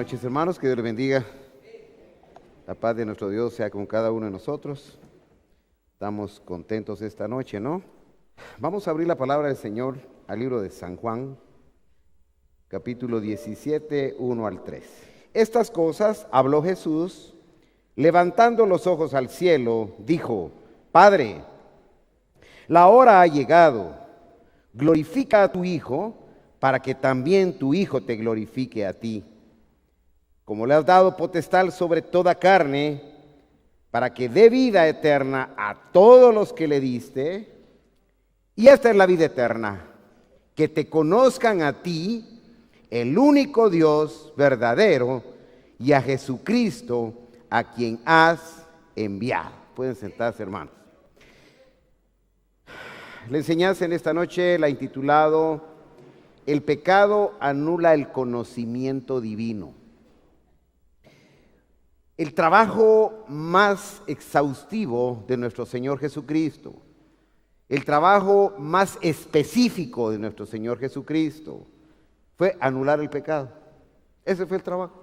noches, hermanos, que Dios les bendiga. La paz de nuestro Dios sea con cada uno de nosotros. Estamos contentos esta noche, ¿no? Vamos a abrir la palabra del Señor al libro de San Juan, capítulo 17, 1 al 3. Estas cosas habló Jesús, levantando los ojos al cielo, dijo: Padre, la hora ha llegado, glorifica a tu Hijo, para que también tu Hijo te glorifique a ti. Como le has dado potestad sobre toda carne, para que dé vida eterna a todos los que le diste. Y esta es la vida eterna, que te conozcan a ti, el único Dios verdadero, y a Jesucristo, a quien has enviado. Pueden sentarse, hermanos. La enseñanza en esta noche la he intitulado: El pecado anula el conocimiento divino. El trabajo más exhaustivo de nuestro Señor Jesucristo, el trabajo más específico de nuestro Señor Jesucristo, fue anular el pecado. Ese fue el trabajo.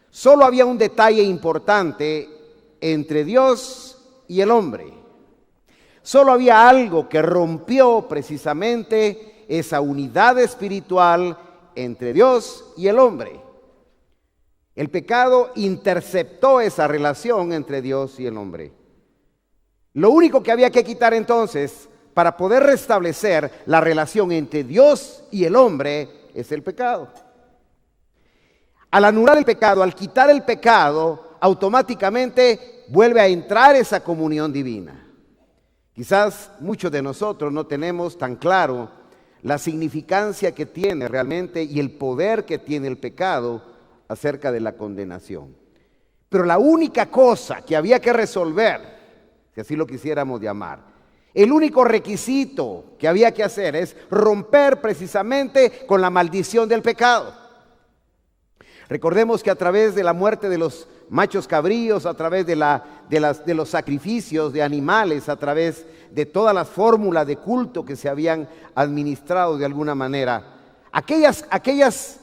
Solo había un detalle importante entre Dios y el hombre. Solo había algo que rompió precisamente esa unidad espiritual entre Dios y el hombre. El pecado interceptó esa relación entre Dios y el hombre. Lo único que había que quitar entonces para poder restablecer la relación entre Dios y el hombre es el pecado. Al anular el pecado, al quitar el pecado, automáticamente vuelve a entrar esa comunión divina. Quizás muchos de nosotros no tenemos tan claro la significancia que tiene realmente y el poder que tiene el pecado acerca de la condenación. Pero la única cosa que había que resolver, si así lo quisiéramos llamar, el único requisito que había que hacer es romper precisamente con la maldición del pecado. Recordemos que a través de la muerte de los machos cabríos, a través de los sacrificios de animales, a través de todas las fórmulas de culto que se habían administrado de alguna manera, aquellas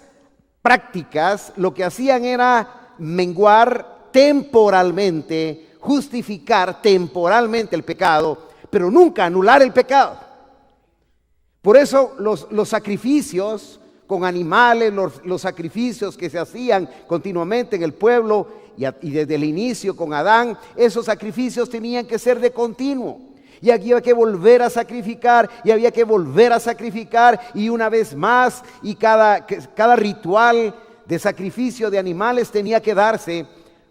prácticas lo que hacían era menguar temporalmente, justificar temporalmente el pecado, pero nunca anular el pecado. Por eso los sacrificios con animales, los sacrificios que se hacían continuamente en el pueblo y desde el inicio con Adán, esos sacrificios tenían que ser de continuo. Y aquí había que volver a sacrificar, y había que volver a sacrificar, y una vez más, y cada ritual de sacrificio de animales tenía que darse,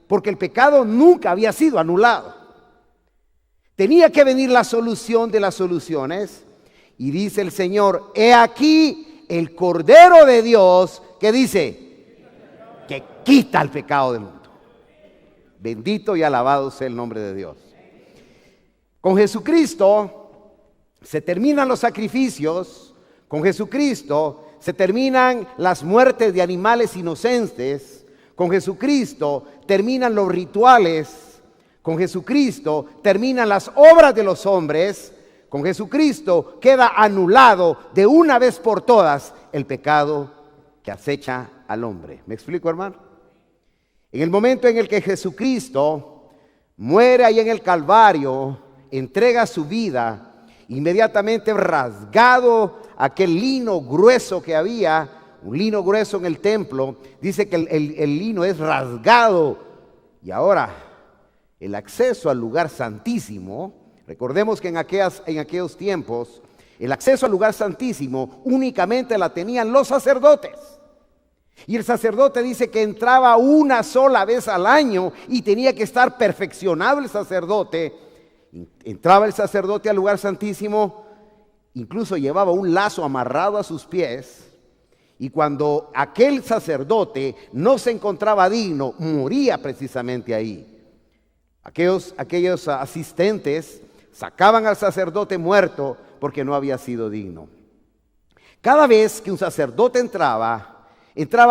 porque el pecado nunca había sido anulado. Tenía que venir la solución de las soluciones, y dice el Señor: he aquí el Cordero de Dios, que dice, que quita el pecado del mundo. Bendito y alabado sea el nombre de Dios. Con Jesucristo se terminan los sacrificios, con Jesucristo se terminan las muertes de animales inocentes, con Jesucristo terminan los rituales, con Jesucristo terminan las obras de los hombres, con Jesucristo queda anulado de una vez por todas el pecado que acecha al hombre. ¿Me explico, hermano? En el momento en el que Jesucristo muere ahí en el Calvario, entrega su vida, inmediatamente rasgado aquel lino grueso que había, un lino grueso en el templo, dice que el lino es rasgado, y ahora el acceso al lugar santísimo, recordemos que en aquellos tiempos el acceso al lugar santísimo únicamente la tenían los sacerdotes, y el sacerdote dice que entraba una sola vez al año y tenía que estar perfeccionado el sacerdote. Entraba el sacerdote al lugar santísimo, incluso llevaba un lazo amarrado a sus pies, y cuando aquel sacerdote no se encontraba digno, moría precisamente ahí. Aquellos asistentes sacaban al sacerdote muerto porque no había sido digno. Cada vez que un sacerdote entraba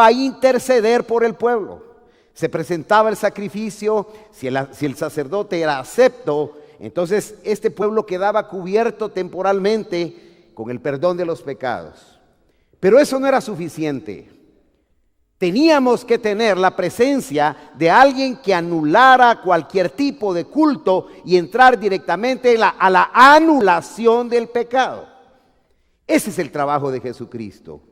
a interceder por el pueblo. Se presentaba el sacrificio, si el sacerdote era acepto, entonces este pueblo quedaba cubierto temporalmente con el perdón de los pecados. Pero eso no era suficiente. Teníamos que tener la presencia de alguien que anulara cualquier tipo de culto y entrar directamente a la anulación del pecado. Ese es el trabajo de Jesucristo.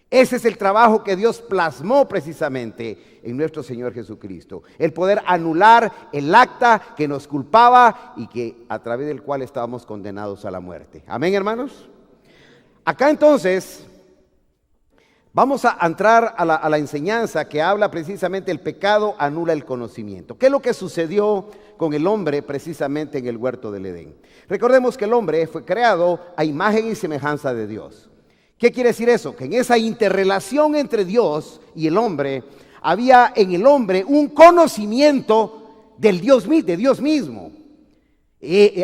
Ese es el trabajo que Dios plasmó precisamente en nuestro Señor Jesucristo. El poder anular el acta que nos culpaba y que a través del cual estábamos condenados a la muerte. Amén, hermanos. Acá entonces vamos a entrar a la enseñanza que habla precisamente el pecado anula el conocimiento. ¿Qué es lo que sucedió con el hombre precisamente en el huerto del Edén? Recordemos que el hombre fue creado a imagen y semejanza de Dios. ¿Qué quiere decir eso? Que en esa interrelación entre Dios y el hombre, había en el hombre un conocimiento de Dios mismo.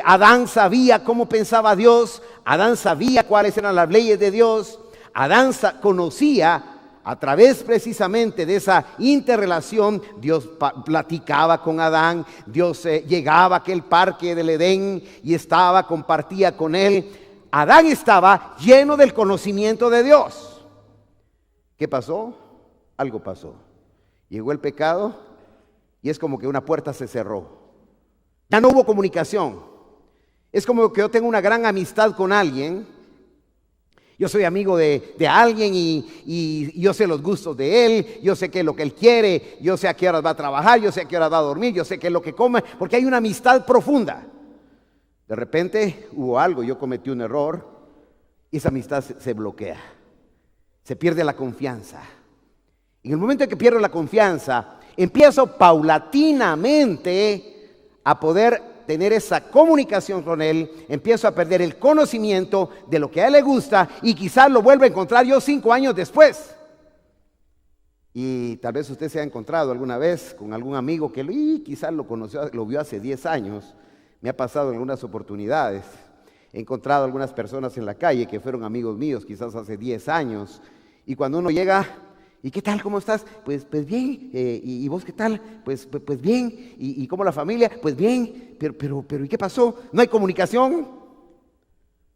Adán sabía cómo pensaba Dios, Adán sabía cuáles eran las leyes de Dios, Adán conocía a través precisamente de esa interrelación. Dios platicaba con Adán, Dios llegaba a aquel parque del Edén y compartía con él. Adán estaba lleno del conocimiento de Dios. ¿Qué pasó? Algo pasó. Llegó el pecado y es como que una puerta se cerró. Ya no hubo comunicación. Es como que yo tengo una gran amistad con alguien. Yo soy amigo de alguien y yo sé los gustos de él, yo sé qué es lo que él quiere, yo sé a qué horas va a trabajar, yo sé a qué horas va a dormir, yo sé qué es lo que come, porque hay una amistad profunda. De repente hubo algo, yo cometí un error y esa amistad se bloquea, se pierde la confianza. En el momento en que pierdo la confianza, empiezo paulatinamente a poder tener esa comunicación con él, empiezo a perder el conocimiento de lo que a él le gusta y quizás lo vuelva a encontrar yo 5 años después. Y tal vez usted se ha encontrado alguna vez con algún amigo que quizás lo conoció, lo vio hace 10 años. Me ha pasado en algunas oportunidades. He encontrado algunas personas en la calle que fueron amigos míos quizás hace 10 años. Y cuando uno llega, ¿y qué tal? ¿Cómo estás? Pues bien. ¿Y vos qué tal? Pues bien. ¿Y cómo la familia? Pues bien. Pero ¿y qué pasó? ¿No hay comunicación?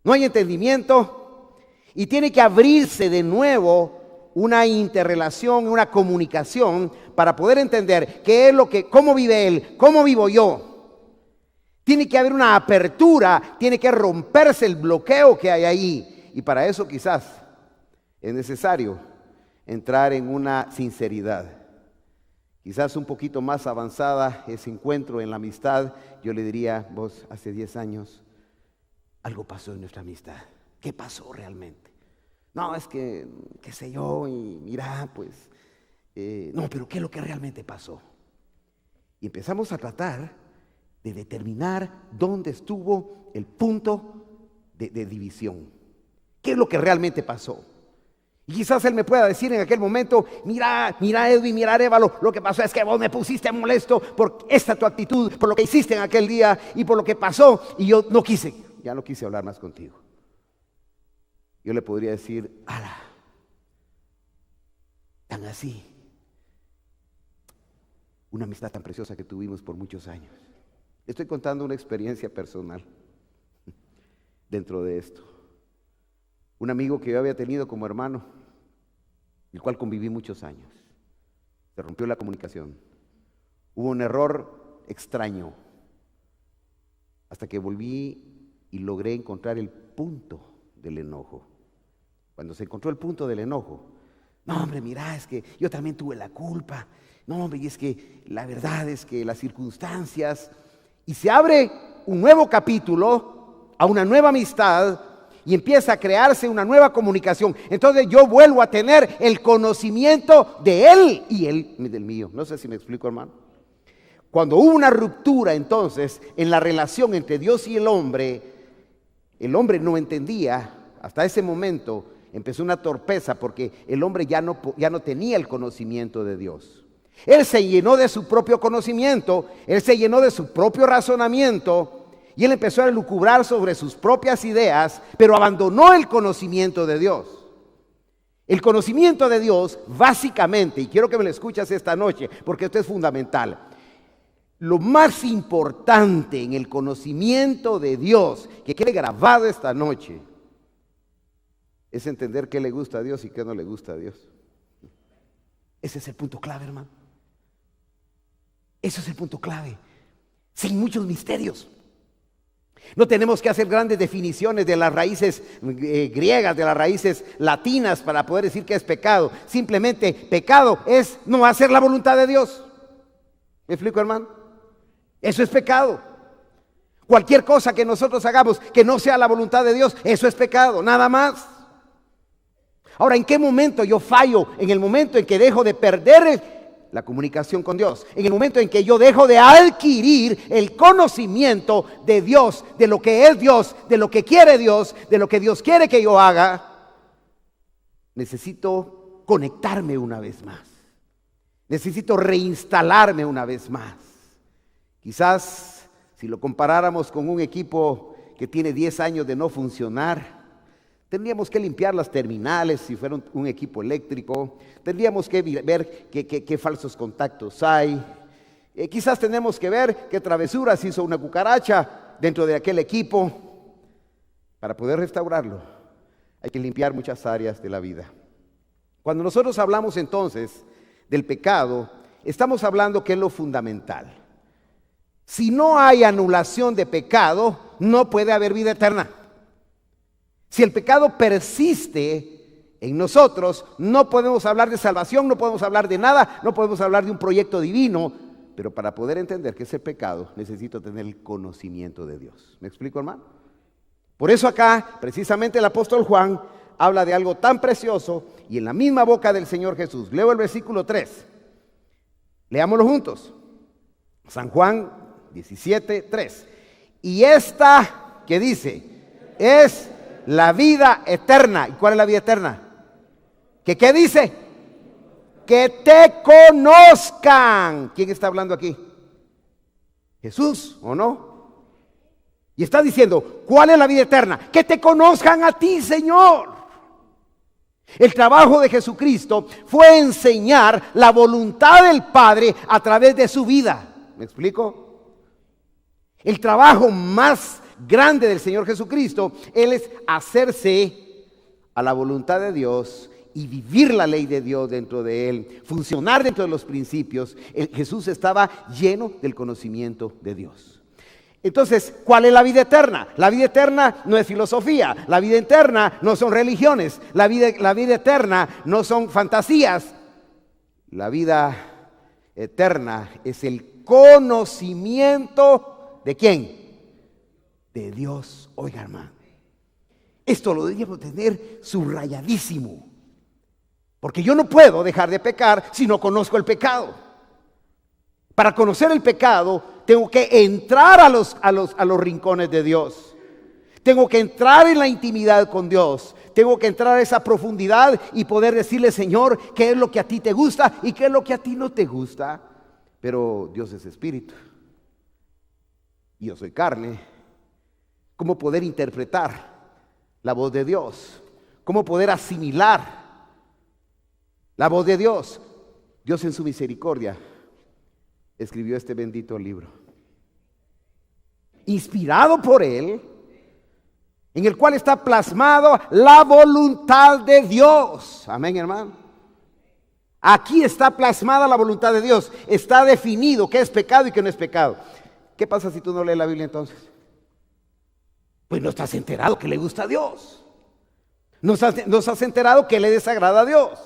¿No hay entendimiento? Y tiene que abrirse de nuevo una interrelación, una comunicación para poder entender qué es cómo vive él, cómo vivo yo. Tiene que haber una apertura, tiene que romperse el bloqueo que hay ahí. Y para eso quizás es necesario entrar en una sinceridad. Quizás un poquito más avanzada ese encuentro en la amistad. Yo le diría, vos hace 10 años algo pasó en nuestra amistad. ¿Qué pasó realmente? No, es que, qué sé yo, y mira, pues, no, pero ¿qué es lo que realmente pasó? Y empezamos a tratar de determinar dónde estuvo el punto de división. ¿Qué es lo que realmente pasó? Y quizás él me pueda decir en aquel momento, mira Edwin, mira Arévalo, lo que pasó es que vos me pusiste molesto por esta tu actitud, por lo que hiciste en aquel día y por lo que pasó, y yo ya no quise hablar más contigo. Yo le podría decir, ala, tan así, una amistad tan preciosa que tuvimos por muchos años. Estoy contando una experiencia personal dentro de esto. Un amigo que yo había tenido como hermano, el cual conviví muchos años. Se rompió la comunicación. Hubo un error extraño. Hasta que volví y logré encontrar el punto del enojo. Cuando se encontró el punto del enojo, no hombre, mira, es que yo también tuve la culpa. No hombre, y es que la verdad es que las circunstancias... Y se abre un nuevo capítulo a una nueva amistad y empieza a crearse una nueva comunicación. Entonces yo vuelvo a tener el conocimiento de él y él del mío. No sé si me explico, hermano. Cuando hubo una ruptura entonces en la relación entre Dios y el hombre no entendía. Hasta ese momento empezó una torpeza porque el hombre ya no tenía el conocimiento de Dios. Él se llenó de su propio conocimiento, él se llenó de su propio razonamiento y él empezó a lucubrar sobre sus propias ideas, pero abandonó el conocimiento de Dios. El conocimiento de Dios, básicamente, y quiero que me lo escuches esta noche, porque esto es fundamental. Lo más importante en el conocimiento de Dios, que quede grabado esta noche, es entender qué le gusta a Dios y qué no le gusta a Dios. Ese es el punto clave, hermano. Ese es el punto clave. Sin muchos misterios. No tenemos que hacer grandes definiciones de las raíces griegas, de las raíces latinas para poder decir que es pecado. Simplemente pecado es no hacer la voluntad de Dios. ¿Me explico, hermano? Eso es pecado. Cualquier cosa que nosotros hagamos que no sea la voluntad de Dios, eso es pecado, nada más. Ahora, ¿en qué momento yo fallo? En el momento en que dejo de perder la comunicación con Dios, en el momento en que yo dejo de adquirir el conocimiento de Dios, de lo que es Dios, de lo que quiere Dios, de lo que Dios quiere que yo haga. Necesito conectarme una vez más. Necesito reinstalarme una vez más. Quizás si lo comparáramos con un equipo que tiene 10 años de no funcionar, tendríamos que limpiar las terminales si fuera un equipo eléctrico. Tendríamos que ver qué falsos contactos hay. Quizás tenemos que ver qué travesuras hizo una cucaracha dentro de aquel equipo. Para poder restaurarlo, hay que limpiar muchas áreas de la vida. Cuando nosotros hablamos entonces del pecado, estamos hablando que es lo fundamental. Si no hay anulación de pecado, no puede haber vida eterna. Si el pecado persiste en nosotros, no podemos hablar de salvación, no podemos hablar de nada, no podemos hablar de un proyecto divino. Pero para poder entender qué es el pecado, necesito tener el conocimiento de Dios. ¿Me explico, hermano? Por eso acá, precisamente el apóstol Juan habla de algo tan precioso y en la misma boca del Señor Jesús. Leo el versículo 3. Leámoslo juntos. San Juan 17:3. Y esta, ¿qué dice? Es la vida eterna. ¿Y cuál es la vida eterna? ¿Qué dice? Que te conozcan. ¿Quién está hablando aquí? Jesús, ¿o no? Y está diciendo, ¿cuál es la vida eterna? Que te conozcan a ti, Señor. El trabajo de Jesucristo fue enseñar la voluntad del Padre a través de su vida. ¿Me explico? El trabajo más grande del Señor Jesucristo, Él es hacerse a la voluntad de Dios y vivir la ley de Dios dentro de Él, funcionar dentro de los principios. Jesús estaba lleno del conocimiento de Dios. Entonces, ¿cuál es la vida eterna? La vida eterna no es filosofía, la vida eterna no son religiones, la vida eterna no son fantasías. La vida eterna es el conocimiento ¿de quién? De Dios. Oiga, hermano, esto lo deberíamos tener subrayadísimo, porque yo no puedo dejar de pecar si no conozco el pecado. Para conocer el pecado, tengo que entrar a los rincones de Dios. Tengo que entrar en la intimidad con Dios. Tengo que entrar a esa profundidad y poder decirle, Señor, qué es lo que a ti te gusta y qué es lo que a ti no te gusta. Pero Dios es espíritu y yo soy carne. ¿Cómo poder interpretar la voz de Dios? ¿Cómo poder asimilar la voz de Dios? Dios en su misericordia escribió este bendito libro, inspirado por Él, en el cual está plasmado la voluntad de Dios. Amén, hermano. Aquí está plasmada la voluntad de Dios. Está definido qué es pecado y qué no es pecado. ¿Qué pasa si tú no lees la Biblia entonces? Pues no estás enterado que le gusta a Dios. No estás enterado que le desagrada a Dios.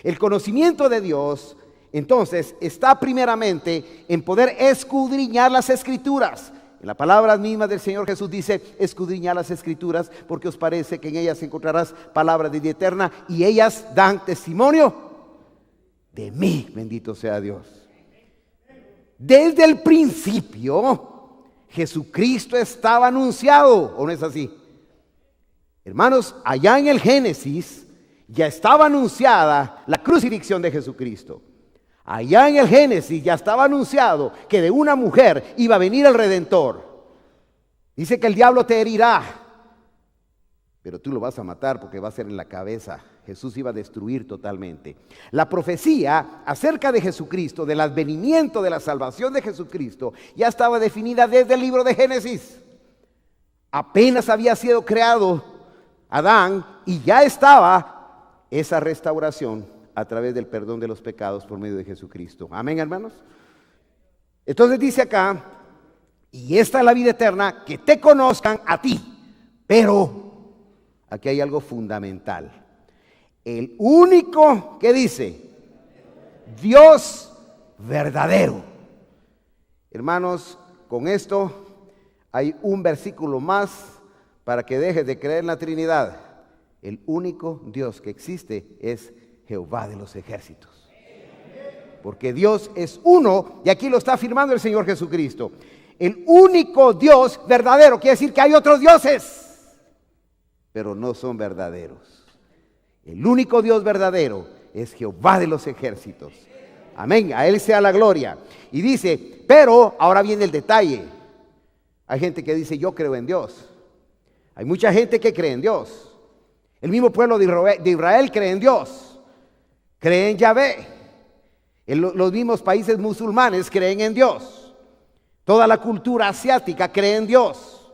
El conocimiento de Dios, entonces, está primeramente en poder escudriñar las Escrituras. En la palabra misma del Señor Jesús dice, escudriñar las Escrituras, porque os parece que en ellas encontrarás palabras de vida eterna, y ellas dan testimonio de mí. Bendito sea Dios. Desde el principio, Jesucristo estaba anunciado, ¿o no es así? Hermanos, allá en el Génesis ya estaba anunciada la crucifixión de Jesucristo. Allá en el Génesis ya estaba anunciado que de una mujer iba a venir el Redentor. Dice que el diablo te herirá, pero tú lo vas a matar porque va a ser en la cabeza. Jesús iba a destruir totalmente. La profecía acerca de Jesucristo, del advenimiento de la salvación de Jesucristo, ya estaba definida desde el libro de Génesis. Apenas había sido creado Adán y ya estaba esa restauración a través del perdón de los pecados por medio de Jesucristo. Amén, hermanos. Entonces dice acá, y esta es la vida eterna, que te conozcan a ti. Pero aquí hay algo fundamental. El único que dice, Dios verdadero. Hermanos, con esto hay un versículo más para que dejes de creer en la Trinidad. El único Dios que existe es Jehová de los ejércitos. Porque Dios es uno, y aquí lo está afirmando el Señor Jesucristo. El único Dios verdadero, quiere decir que hay otros dioses, pero no son verdaderos. El único Dios verdadero es Jehová de los ejércitos. Amén, a Él sea la gloria. Y dice, pero ahora viene el detalle. Hay gente que dice, yo creo en Dios. Hay mucha gente que cree en Dios. El mismo pueblo de Israel cree en Dios. Cree en Yahvé. Los mismos países musulmanes creen en Dios. Toda la cultura asiática cree en Dios.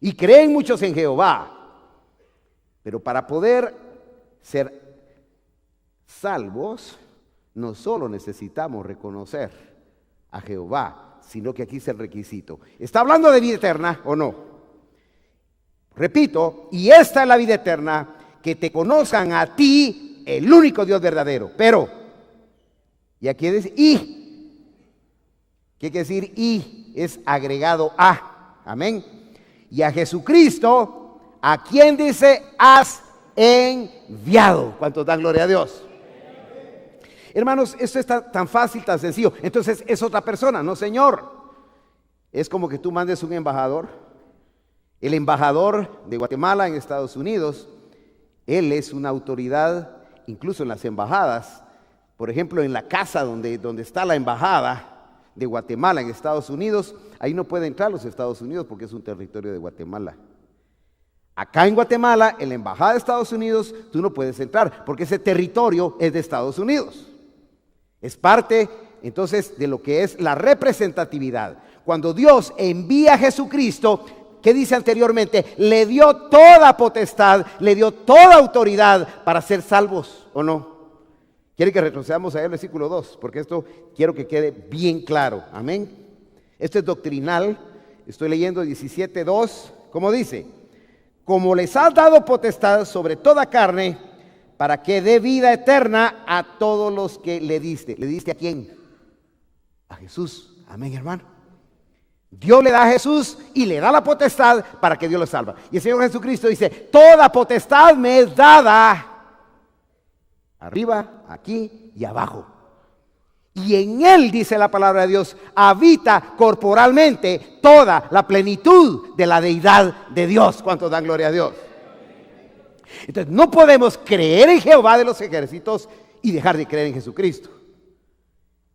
Y creen muchos en Jehová. Pero para poder ser salvos, no solo necesitamos reconocer a Jehová, sino que aquí es el requisito. ¿Está hablando de vida eterna o no? Repito, y esta es la vida eterna, que te conozcan a ti, el único Dios verdadero. Pero, y aquí dice y. ¿Qué quiere decir y? Es agregado a. Amén. Y a Jesucristo, a quien dice, has enviado. ¿Cuántos dan gloria a Dios? Hermanos, esto es tan fácil, tan sencillo. Entonces es otra persona, no, señor. Es como que tú mandes un embajador. El embajador de Guatemala en Estados Unidos, él es una autoridad, incluso en las embajadas. Por ejemplo, en la casa donde está la embajada de Guatemala en Estados Unidos, ahí no pueden entrar los Estados Unidos porque es un territorio de Guatemala. Acá en Guatemala, en la embajada de Estados Unidos, tú no puedes entrar porque ese territorio es de Estados Unidos. Es parte, entonces, de lo que es la representatividad. Cuando Dios envía a Jesucristo, ¿qué dice anteriormente? Le dio toda potestad, le dio toda autoridad para ser salvos, ¿o no? Quiere que retrocedamos a el versículo 2, porque esto quiero que quede bien claro. Amén. Esto es doctrinal. Estoy leyendo 17:2. ¿Cómo dice? Como les has dado potestad sobre toda carne, para que dé vida eterna a todos los que le diste. ¿Le diste a quién? A Jesús. Amén, hermano. Dios le da a Jesús y le da la potestad para que Dios lo salva. Y el Señor Jesucristo dice, toda potestad me es dada arriba, aquí y abajo. Y en Él, dice la palabra de Dios, habita corporalmente toda la plenitud de la deidad de Dios. ¿Cuántos dan gloria a Dios? Entonces no podemos creer en Jehová de los ejércitos y dejar de creer en Jesucristo.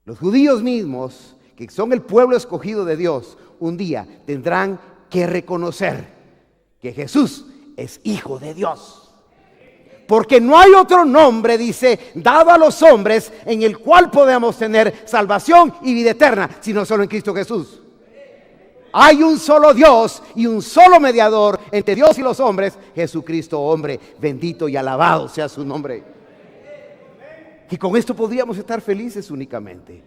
Los judíos mismos, que son el pueblo escogido de Dios, un día tendrán que reconocer que Jesús es Hijo de Dios. Porque no hay otro nombre, dice, dado a los hombres en el cual podemos tener salvación y vida eterna, sino solo en Cristo Jesús. Hay un solo Dios y un solo mediador entre Dios y los hombres, Jesucristo hombre. Bendito y alabado sea su nombre. Y con esto podríamos estar felices únicamente.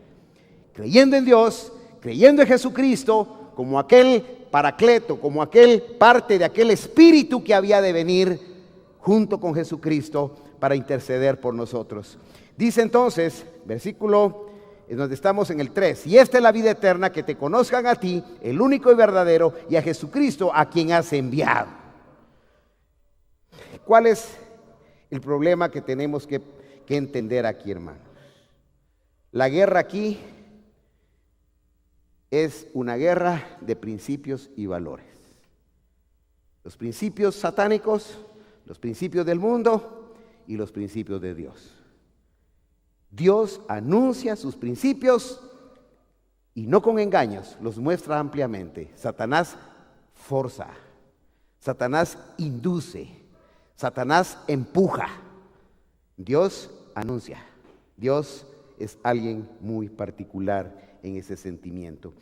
Creyendo en Dios, creyendo en Jesucristo, como aquel paracleto, como aquel parte de aquel espíritu que había de venir junto con Jesucristo para interceder por nosotros. Dice entonces, versículo en donde estamos en el 3, y esta es la vida eterna, que te conozcan a ti, el único y verdadero, y a Jesucristo, a quien has enviado. ¿Cuál es el problema que tenemos que entender aquí, hermanos? La guerra aquí es una guerra de principios y valores. Los principios satánicos, los principios del mundo y los principios de Dios. Dios anuncia sus principios y no con engaños, los muestra ampliamente. Satanás forza, Satanás induce, Satanás empuja. Dios anuncia. Dios es alguien muy particular en ese sentimiento.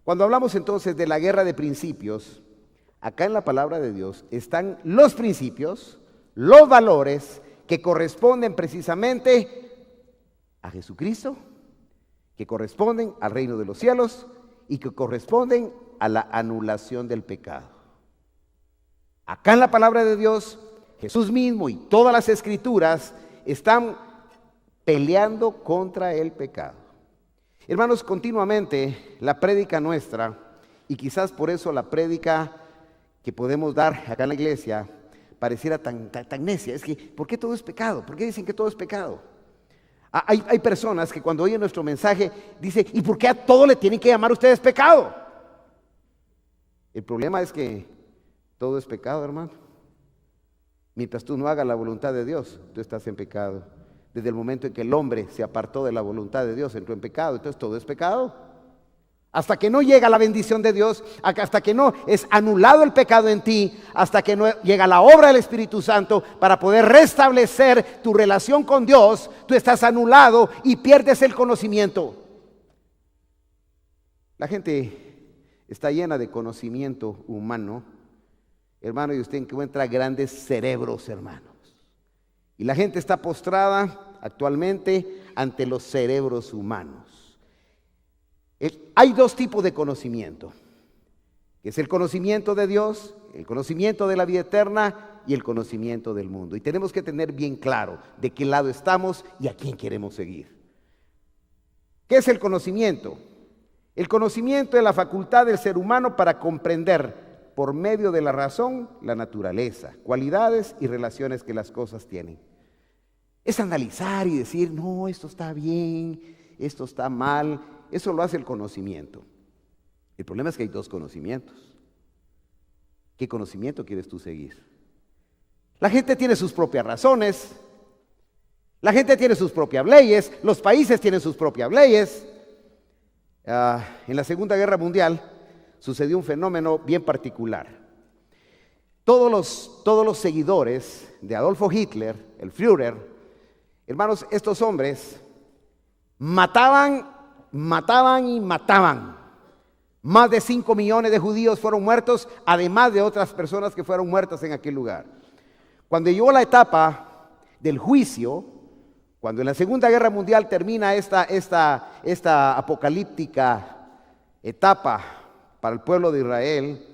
Cuando hablamos entonces de la guerra de principios, acá en la palabra de Dios están los principios, los valores que corresponden precisamente a Jesucristo, que corresponden al reino de los cielos y que corresponden a la anulación del pecado. Acá en la palabra de Dios, Jesús mismo y todas las escrituras están peleando contra el pecado. Hermanos, continuamente la prédica nuestra, y quizás por eso la prédica que podemos dar acá en la iglesia pareciera tan necia, es que ¿por qué todo es pecado? ¿Por qué dicen que todo es pecado? Hay personas que cuando oyen nuestro mensaje dicen, ¿y por qué a todo le tienen que llamar ustedes pecado? El problema es que todo es pecado, hermano. Mientras tú no hagas la voluntad de Dios, tú estás en pecado. Desde el momento en que el hombre se apartó de la voluntad de Dios, entró en pecado, entonces todo es pecado. Hasta que no llega la bendición de Dios, hasta que no es anulado el pecado en ti, hasta que no llega la obra del Espíritu Santo para poder restablecer tu relación con Dios, tú estás anulado y pierdes el conocimiento. La gente está llena de conocimiento humano, hermano, y usted encuentra grandes cerebros, hermanos. Y la gente está postrada actualmente ante los cerebros humanos. Hay dos tipos de conocimiento, que es el conocimiento de Dios, el conocimiento de la vida eterna y el conocimiento del mundo. Y tenemos que tener bien claro de qué lado estamos y a quién queremos seguir. ¿Qué es el conocimiento? El conocimiento es la facultad del ser humano para comprender por medio de la razón la naturaleza, cualidades y relaciones que las cosas tienen. Es analizar y decir, no, esto está bien, esto está mal. Eso lo hace el conocimiento. El problema es que hay dos conocimientos. ¿Qué conocimiento quieres tú seguir? La gente tiene sus propias razones, la gente tiene sus propias leyes, los países tienen sus propias leyes. En la Segunda Guerra Mundial sucedió un fenómeno bien particular. Todos los seguidores de Adolfo Hitler, el Führer, hermanos, estos hombres mataban y mataban. Más de 5 millones de judíos fueron muertos, además de otras personas que fueron muertas en aquel lugar. Cuando llegó la etapa del juicio, cuando en la Segunda Guerra Mundial termina esta apocalíptica etapa para el pueblo de Israel,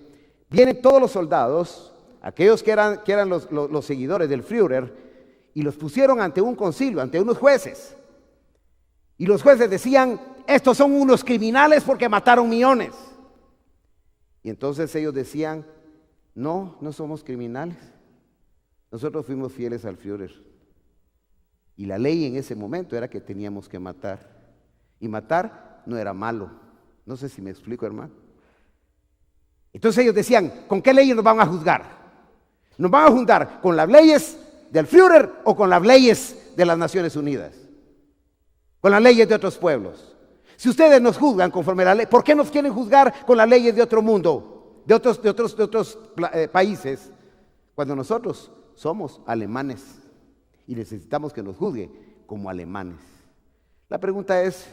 vienen todos los soldados, aquellos que eran los seguidores del Führer, y los pusieron ante un concilio, ante unos jueces. Y los jueces decían, estos son unos criminales porque mataron millones. Y entonces ellos decían, no somos criminales. Nosotros fuimos fieles al Führer. Y la ley en ese momento era que teníamos que matar. Y matar no era malo. No sé si me explico, hermano. Entonces ellos decían, ¿con qué leyes nos van a juzgar? ¿Nos van a juzgar con las leyes del Führer o con las leyes de las Naciones Unidas? Con las leyes de otros pueblos. Si ustedes nos juzgan conforme a la ley, ¿por qué nos quieren juzgar con las leyes de otro mundo, de otros países, cuando nosotros somos alemanes y necesitamos que nos juzgue como alemanes? La pregunta es,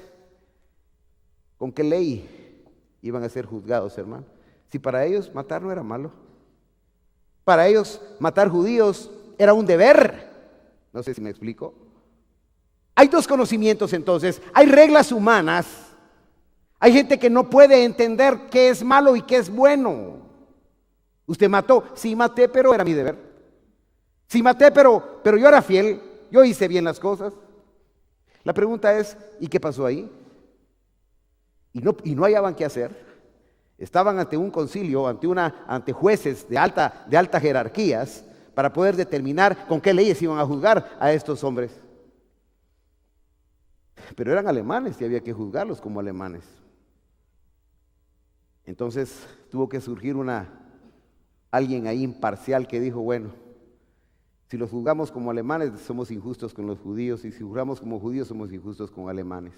¿con qué ley iban a ser juzgados, hermano? Si para ellos matar no era malo. Para ellos matar judíos era un deber. No sé si me explico. Hay dos conocimientos entonces, hay reglas humanas, hay gente que no puede entender qué es malo y qué es bueno. Usted mató, sí maté, pero era mi deber. Sí maté, pero yo era fiel, yo hice bien las cosas. La pregunta es, ¿y qué pasó ahí? Y no hallaban qué hacer. Estaban ante un concilio, ante jueces de alta jerarquías, para poder determinar con qué leyes iban a juzgar a estos hombres. Pero eran alemanes y había que juzgarlos como alemanes. Entonces tuvo que surgir alguien ahí imparcial que dijo, bueno, si los juzgamos como alemanes somos injustos con los judíos, y si juzgamos como judíos somos injustos con alemanes.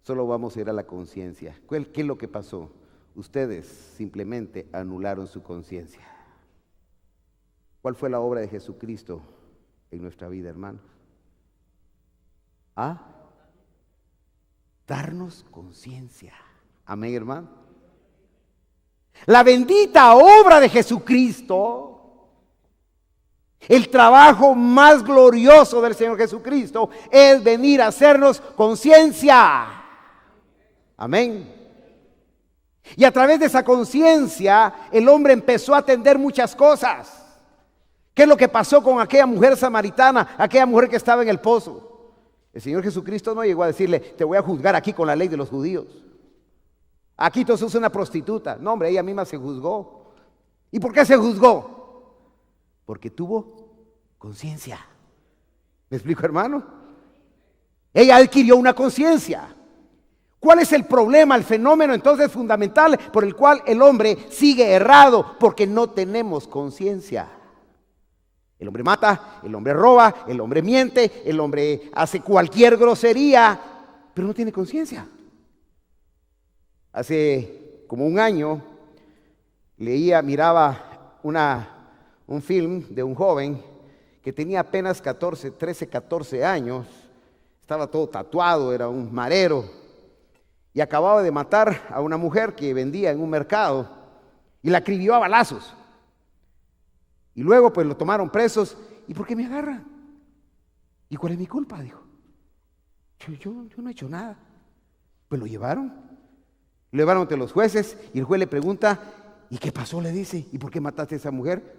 Solo vamos a ir a la conciencia. ¿Qué es lo que pasó? Ustedes simplemente anularon su conciencia. ¿Cuál fue la obra de Jesucristo en nuestra vida, hermanos? Darnos conciencia. Amén, hermano. La bendita obra de Jesucristo El trabajo más glorioso del Señor Jesucristo es venir a hacernos conciencia. Amén. Y a través de esa conciencia, el hombre empezó a atender muchas cosas. ¿Qué es lo que pasó con aquella mujer samaritana, aquella mujer que estaba en el pozo? El Señor Jesucristo no llegó a decirle: te voy a juzgar aquí con la ley de los judíos. Aquí tú sos una prostituta. No, hombre, ella misma se juzgó. ¿Y por qué se juzgó? Porque tuvo conciencia. ¿Me explico, hermano? Ella adquirió una conciencia. ¿Cuál es el problema, el fenómeno entonces fundamental por el cual el hombre sigue errado? Porque no tenemos conciencia. El hombre mata, el hombre roba, el hombre miente, el hombre hace cualquier grosería, pero no tiene conciencia. Hace como un año miraba un film de un joven que tenía apenas 13, 14 años, estaba todo tatuado, era un marero, y acababa de matar a una mujer que vendía en un mercado y la acribilló a balazos. Y luego pues lo tomaron presos. ¿Y por qué me agarran? ¿Y cuál es mi culpa? Dijo. Yo no he hecho nada. Pues lo llevaron ante los jueces y el juez le pregunta: ¿y qué pasó? Le dice: ¿y por qué mataste a esa mujer?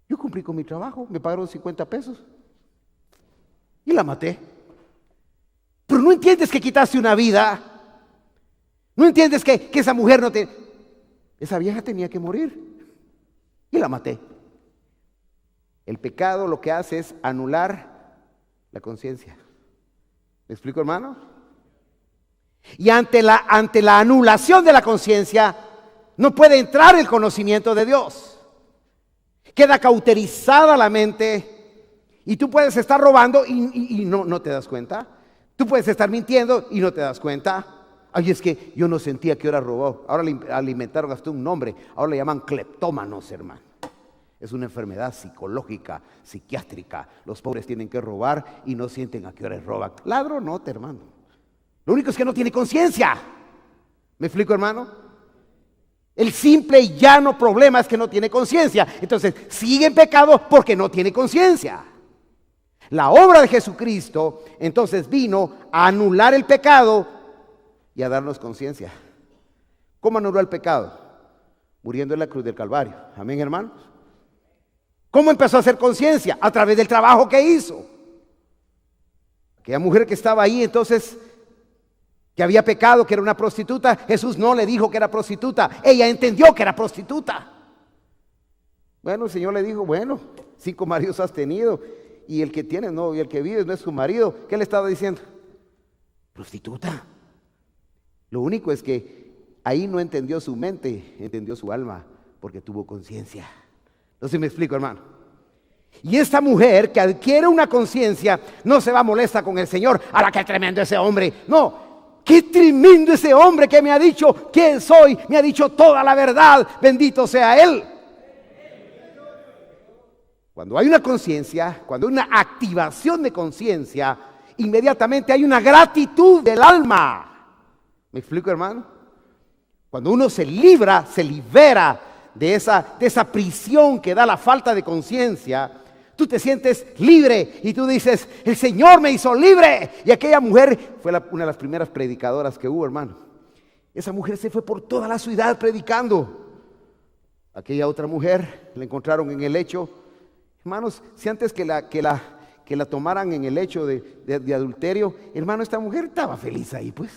Yo cumplí con mi trabajo, me pagaron 50 pesos y la maté. Pero no entiendes que quitaste una vida. No entiendes que esa mujer esa vieja tenía que morir y la maté. El pecado lo que hace es anular la conciencia. ¿Me explico, hermano? Y ante la anulación de la conciencia no puede entrar el conocimiento de Dios. Queda cauterizada la mente y tú puedes estar robando y no te das cuenta. Tú puedes estar mintiendo y no te das cuenta. Ay, es que yo no sentía que era robado. Ahora le alimentaron hasta un nombre. Ahora le llaman cleptómanos, hermano. Es una enfermedad psicológica, psiquiátrica. Los pobres tienen que robar y no sienten a qué hora roban. Ladronote, hermano. Lo único es que no tiene conciencia. ¿Me explico, hermano? El simple y llano problema es que no tiene conciencia. Entonces sigue en pecado porque no tiene conciencia. La obra de Jesucristo entonces vino a anular el pecado y a darnos conciencia. ¿Cómo anuló el pecado? Muriendo en la cruz del Calvario. Amén, hermanos. ¿Cómo empezó a hacer conciencia? A través del trabajo que hizo. Aquella mujer que estaba ahí entonces, que había pecado, que era una prostituta, Jesús no le dijo que era prostituta. Ella entendió que era prostituta. Bueno, el Señor le dijo: bueno, 5 maridos has tenido y el que tienes no, y el que vives no es tu marido. ¿Qué le estaba diciendo? Prostituta. Lo único es que ahí no entendió su mente, entendió su alma, porque tuvo conciencia. No sé si me explico, hermano. Y esta mujer que adquiere una conciencia no se va molesta con el Señor. ¡Ahora qué tremendo ese hombre! No, qué tremendo ese hombre que me ha dicho quién soy, me ha dicho toda la verdad. Bendito sea Él. Cuando hay una conciencia, cuando hay una activación de conciencia, inmediatamente hay una gratitud del alma. ¿Me explico, hermano? Cuando uno se libera de esa prisión que da la falta de conciencia, tú te sientes libre y tú dices: el Señor me hizo libre. Y aquella mujer fue una de las primeras predicadoras que hubo, hermano. Esa mujer se fue por toda la ciudad predicando. Aquella otra mujer la encontraron en el lecho. Hermanos, si antes que la tomaran en el hecho de adulterio, hermano, esta mujer estaba feliz ahí, pues.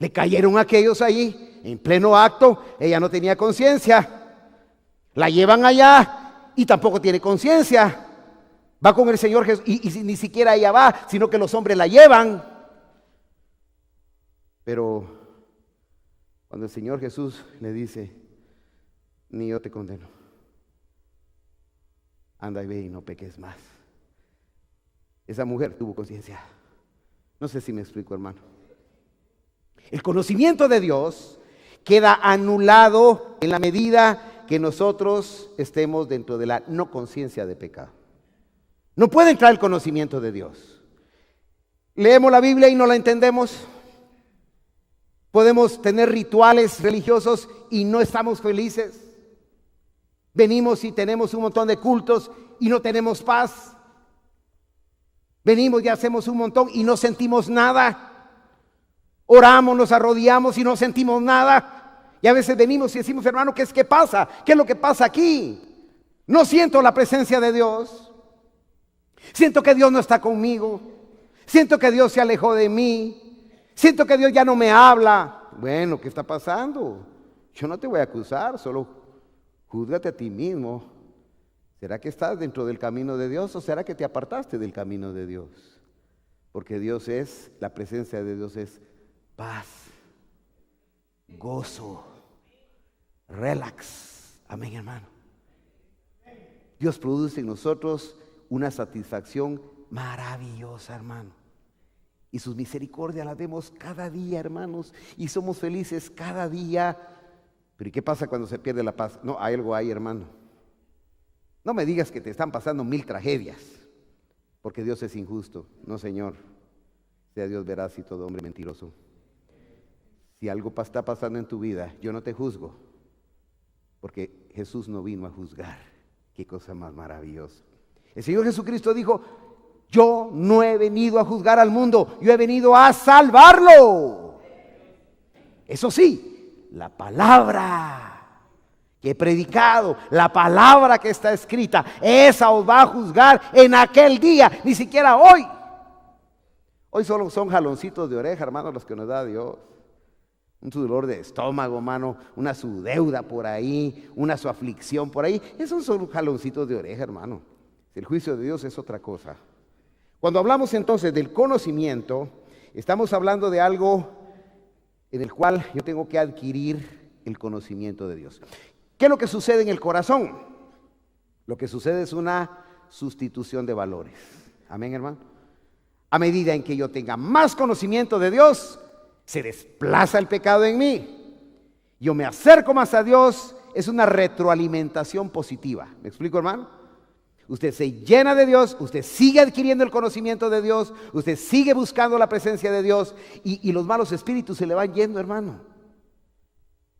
Le cayeron aquellos ahí en pleno acto. Ella no tenía conciencia. La llevan allá y tampoco tiene conciencia. Va con el Señor Jesús y ni siquiera ella va, sino que los hombres la llevan. Pero cuando el Señor Jesús le dice: ni yo te condeno, anda y ve y no peques más. Esa mujer tuvo conciencia. No sé si me explico, hermano. El conocimiento de Dios queda anulado en la medida que nosotros estemos dentro de la no conciencia de pecado. No puede entrar el conocimiento de Dios. Leemos la Biblia y no la entendemos. Podemos tener rituales religiosos y no estamos felices. Venimos y tenemos un montón de cultos y no tenemos paz. Venimos y hacemos un montón y no sentimos nada. Oramos, nos arrodillamos y no sentimos nada. Y a veces venimos y decimos, hermano, ¿qué pasa? ¿Qué es lo que pasa aquí? No siento la presencia de Dios. Siento que Dios no está conmigo. Siento que Dios se alejó de mí. Siento que Dios ya no me habla. Bueno, ¿qué está pasando? Yo no te voy a acusar, solo júzgate a ti mismo. ¿Será que estás dentro del camino de Dios o será que te apartaste del camino de Dios? Porque la presencia de Dios es paz, gozo, relax. Amén, hermano. Dios produce en nosotros una satisfacción maravillosa, hermano. Y sus misericordias las vemos cada día, hermanos. Y somos felices cada día. Pero ¿y qué pasa cuando se pierde la paz? No, hay algo ahí, hermano. No me digas que te están pasando 1000 tragedias, porque Dios es injusto. No, Señor. Sea Dios veraz y todo hombre mentiroso. Si algo está pasando en tu vida, yo no te juzgo, porque Jesús no vino a juzgar. Qué cosa más maravillosa. El Señor Jesucristo dijo, yo no he venido a juzgar al mundo, yo he venido a salvarlo. Eso sí, la palabra que he predicado, la palabra que está escrita, esa os va a juzgar en aquel día, ni siquiera hoy. Hoy solo son jaloncitos de oreja, hermano, los que nos da Dios. Un su dolor de estómago, hermano, una su deuda por ahí, una su aflicción por ahí. Esos son jaloncitos de oreja, hermano. El juicio de Dios es otra cosa. Cuando hablamos entonces del conocimiento, estamos hablando de algo en el cual yo tengo que adquirir el conocimiento de Dios. ¿Qué es lo que sucede en el corazón? Lo que sucede es una sustitución de valores. Amén, hermano. A medida en que yo tenga más conocimiento de Dios, se desplaza el pecado en mí. Yo me acerco más a Dios, es una retroalimentación positiva. ¿Me explico, hermano? Usted se llena de Dios, usted sigue adquiriendo el conocimiento de Dios, usted sigue buscando la presencia de Dios y los malos espíritus se le van yendo, hermano.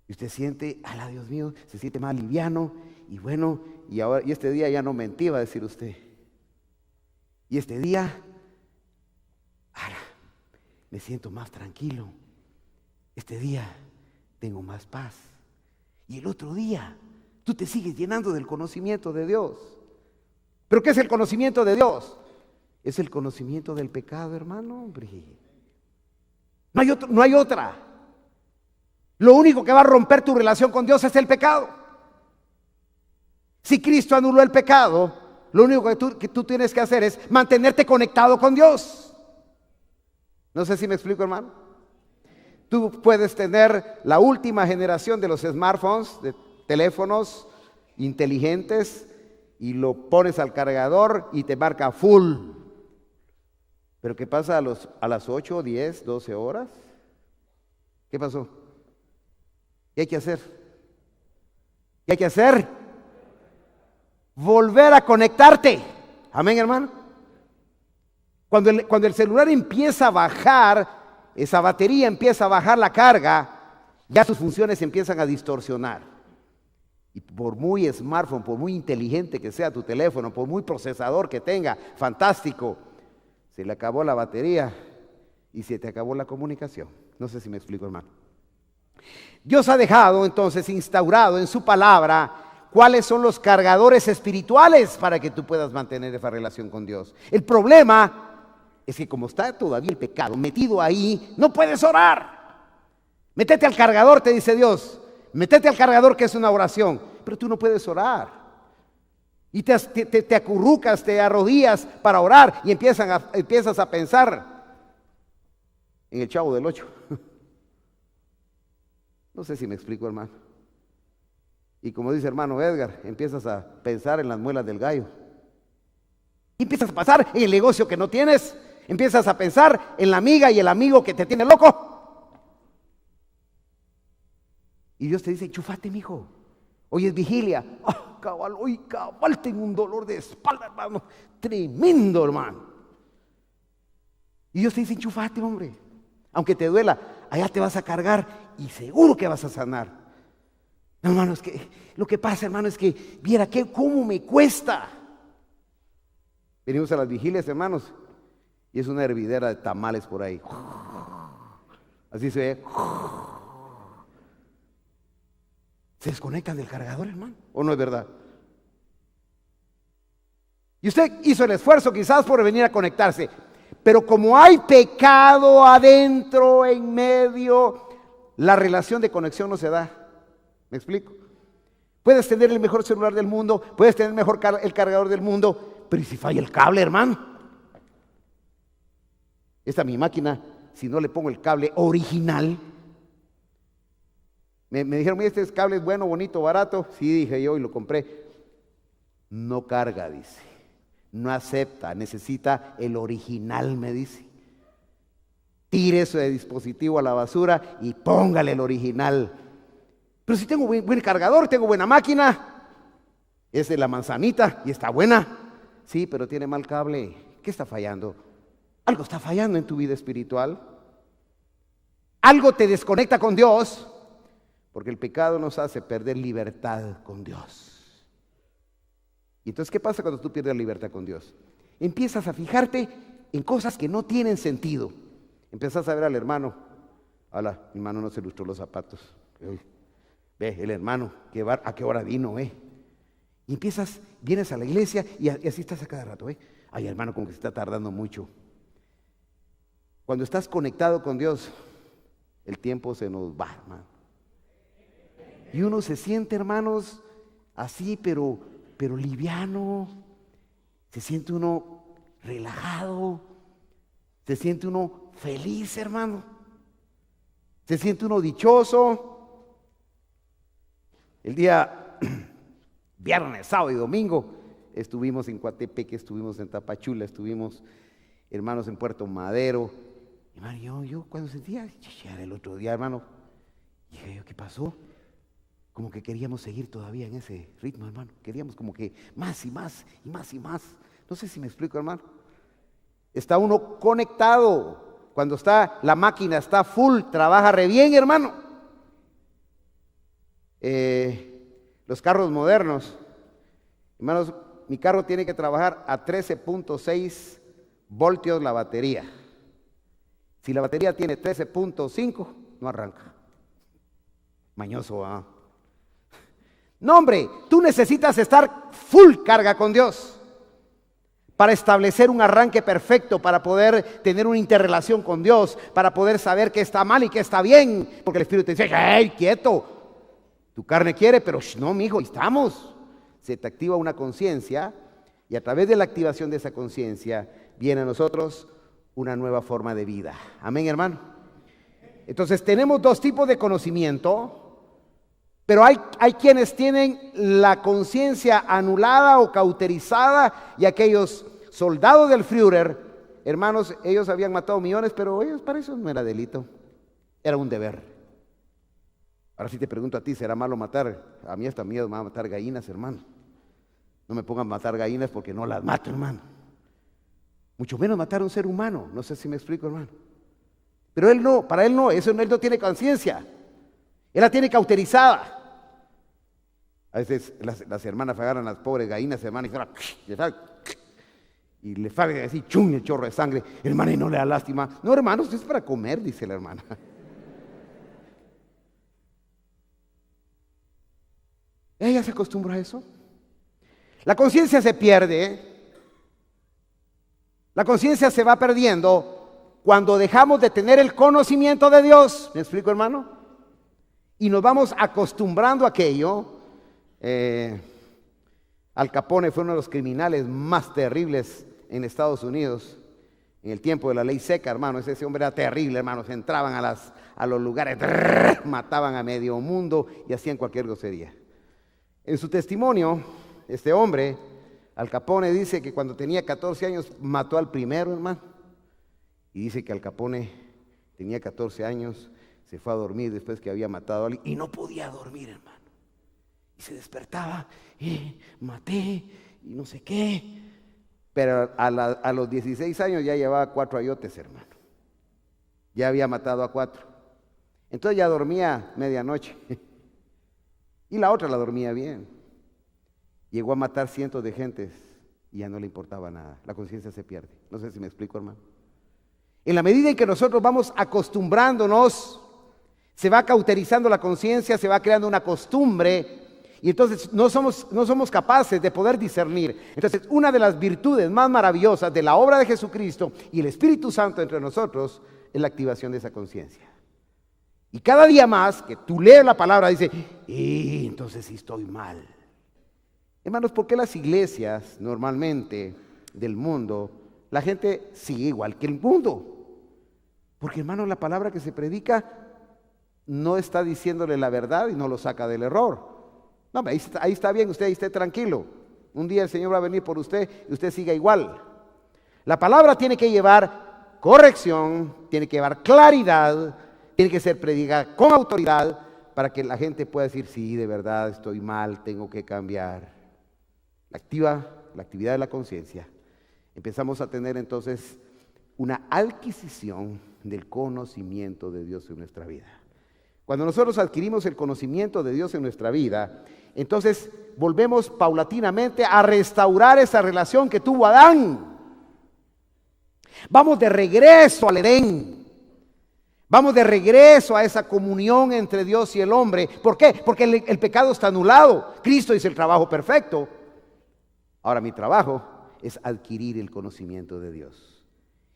Y usted siente, ala, Dios mío, se siente más liviano y bueno, y este día ya no mentí, va a decir usted. Y este día, ahora, me siento más tranquilo. Este día tengo más paz. Y el otro día, tú te sigues llenando del conocimiento de Dios. ¿Pero qué es el conocimiento de Dios? Es el conocimiento del pecado, hermano, hombre. No hay otra. Lo único que va a romper tu relación con Dios es el pecado. Si Cristo anuló el pecado, lo único que tú tienes que hacer es mantenerte conectado con Dios. No sé si me explico, hermano. Tú puedes tener la última generación de los smartphones, de teléfonos inteligentes, y lo pones al cargador y te marca full. Pero ¿qué pasa a las 8, 10, 12 horas? ¿Qué pasó? ¿Qué hay que hacer? ¿Qué hay que hacer? Volver a conectarte. Amén, hermano. Cuando el celular empieza a bajar, esa batería empieza a bajar la carga, ya sus funciones empiezan a distorsionar. Y por muy smartphone, por muy inteligente que sea tu teléfono, por muy procesador que tenga, fantástico, se le acabó la batería y se te acabó la comunicación. No sé si me explico, hermano. Dios ha dejado entonces instaurado en su palabra cuáles son los cargadores espirituales para que tú puedas mantener esa relación con Dios. El problema es que como está todavía el pecado metido ahí, no puedes orar. Métete al cargador, te dice Dios. Métete al cargador, que es una oración, pero tú no puedes orar. Y te acurrucas, te arrodillas para orar y empiezas a pensar en el Chavo del 8. No sé si me explico, hermano. Y como dice hermano Edgar, empiezas a pensar en las muelas del gallo. Y empiezas a pensar en el negocio que no tienes. Empiezas a pensar en la amiga y el amigo que te tiene loco. Y Dios te dice, enchúfate, mijo. Hoy es vigilia. Cabal, tengo un dolor de espalda, hermano. Tremendo, hermano. Y Dios te dice, enchúfate, hombre. Aunque te duela, allá te vas a cargar y seguro que vas a sanar. No, hermano, es que lo que pasa, hermano, es que viera cómo me cuesta. Venimos a las vigilias, hermanos, y es una hervidera de tamales por ahí. Así se ve. ¿Se desconectan del cargador, hermano? ¿O no es verdad? Y usted hizo el esfuerzo quizás por venir a conectarse, pero como hay pecado adentro, en medio, la relación de conexión no se da. ¿Me explico? Puedes tener el mejor celular del mundo, puedes tener el cargador del mundo, pero ¿y si falla el cable, hermano? Esta mi máquina, si no le pongo el cable original, me dijeron, mira, este cable es bueno, bonito, barato. Sí, dije yo y lo compré. No carga, dice. No acepta, necesita el original, me dice. Tire ese dispositivo a la basura y póngale el original. Pero si tengo buen cargador, tengo buena máquina, es de la manzanita y está buena. Sí, pero tiene mal cable. ¿Qué está fallando? Algo está fallando en tu vida espiritual. Algo te desconecta con Dios, porque el pecado nos hace perder libertad con Dios. Y entonces, ¿qué pasa cuando tú pierdes la libertad con Dios? Empiezas a fijarte en cosas que no tienen sentido. Empiezas a ver al hermano. Hola, mi hermano no se lustró los zapatos. Ve, el hermano, ¿a qué hora vino? Y vienes a la iglesia y así estás a cada rato. Ay, hermano, como que se está tardando mucho. Cuando estás conectado con Dios, el tiempo se nos va, hermano. Y uno se siente, hermanos, así, pero liviano. Se siente uno relajado. Se siente uno feliz, hermano. Se siente uno dichoso. El día viernes, sábado y domingo estuvimos en Coatepeque, estuvimos en Tapachula, estuvimos, hermanos, en Puerto Madero. Hermano, yo cuando sentía, el otro día, hermano, dije yo, ¿qué pasó? Como que queríamos seguir todavía en ese ritmo, hermano. Queríamos como que más y más y más y más. No sé si me explico, hermano. Está uno conectado. Cuando la máquina está full, trabaja re bien, hermano. Los carros modernos, hermanos, mi carro tiene que trabajar a 13.6 voltios la batería. Si la batería tiene 13.5, no arranca. Mañoso, ¿ah? No, hombre, tú necesitas estar full carga con Dios para establecer un arranque perfecto, para poder tener una interrelación con Dios, para poder saber qué está mal y qué está bien, porque el Espíritu te dice, ¡hey, quieto! Tu carne quiere, pero no, mijo, estamos. Se te activa una conciencia y a través de la activación de esa conciencia viene a nosotros una nueva forma de vida. Amén, hermano. Entonces tenemos dos tipos de conocimiento. Pero hay quienes tienen la conciencia anulada o cauterizada, y aquellos soldados del Führer, hermanos, ellos habían matado millones, pero para eso no era delito, era un deber. Ahora sí te pregunto a ti, ¿será malo matar? A mí hasta miedo me va a matar gallinas, hermano. No me pongan a matar gallinas porque no las mato, hermano. Mucho menos matar a un ser humano, no sé si me explico, hermano. Pero él no, para él no, él no tiene conciencia. Él la tiene cauterizada. A veces las hermanas agarran las pobres gallinas, hermano, y le fagan así, chum, el chorro de sangre. Hermana, y no le da lástima. No, hermano, esto es para comer, dice la hermana. Ella se acostumbra a eso. La conciencia se pierde. La conciencia se va perdiendo cuando dejamos de tener el conocimiento de Dios. ¿Me explico, hermano? Y nos vamos acostumbrando a aquello. Al Capone fue uno de los criminales más terribles en Estados Unidos en el tiempo de la ley seca, hermano. Ese hombre era terrible, hermanos. Entraban a los lugares, mataban a medio mundo y hacían cualquier grosería. En su testimonio, este hombre, Al Capone, dice que cuando tenía 14 años mató al primero, hermano. Y dice que Al Capone tenía 14 años, se fue a dormir después que había matado a alguien y no podía dormir, hermano. Y se despertaba, maté y no sé qué. Pero a los 16 años ya llevaba 4 ayotes, hermano. Ya había matado a 4. Entonces ya dormía medianoche. Y la otra la dormía bien. Llegó a matar cientos de gentes y ya no le importaba nada. La conciencia se pierde. No sé si me explico, hermano. En la medida en que nosotros vamos acostumbrándonos, se va cauterizando la conciencia, se va creando una costumbre y entonces no somos capaces de poder discernir. Entonces, una de las virtudes más maravillosas de la obra de Jesucristo y el Espíritu Santo entre nosotros es la activación de esa conciencia. Y cada día más que tú lees la palabra, dice, entonces sí estoy mal. Hermanos, ¿por qué las iglesias normalmente del mundo, la gente sigue igual que el mundo? Porque, hermanos, la palabra que se predica no está diciéndole la verdad y no lo saca del error. No, ahí está bien, usted ahí esté tranquilo. Un día el Señor va a venir por usted y usted siga igual. La palabra tiene que llevar corrección, tiene que llevar claridad, tiene que ser predicada con autoridad para que la gente pueda decir, sí, de verdad estoy mal, tengo que cambiar. La actividad de la conciencia. Empezamos a tener entonces una adquisición del conocimiento de Dios en nuestra vida. Cuando nosotros adquirimos el conocimiento de Dios en nuestra vida, entonces volvemos paulatinamente a restaurar esa relación que tuvo Adán. Vamos de regreso al Edén. Vamos de regreso a esa comunión entre Dios y el hombre. ¿Por qué? Porque el pecado está anulado. Cristo hizo el trabajo perfecto. Ahora mi trabajo es adquirir el conocimiento de Dios.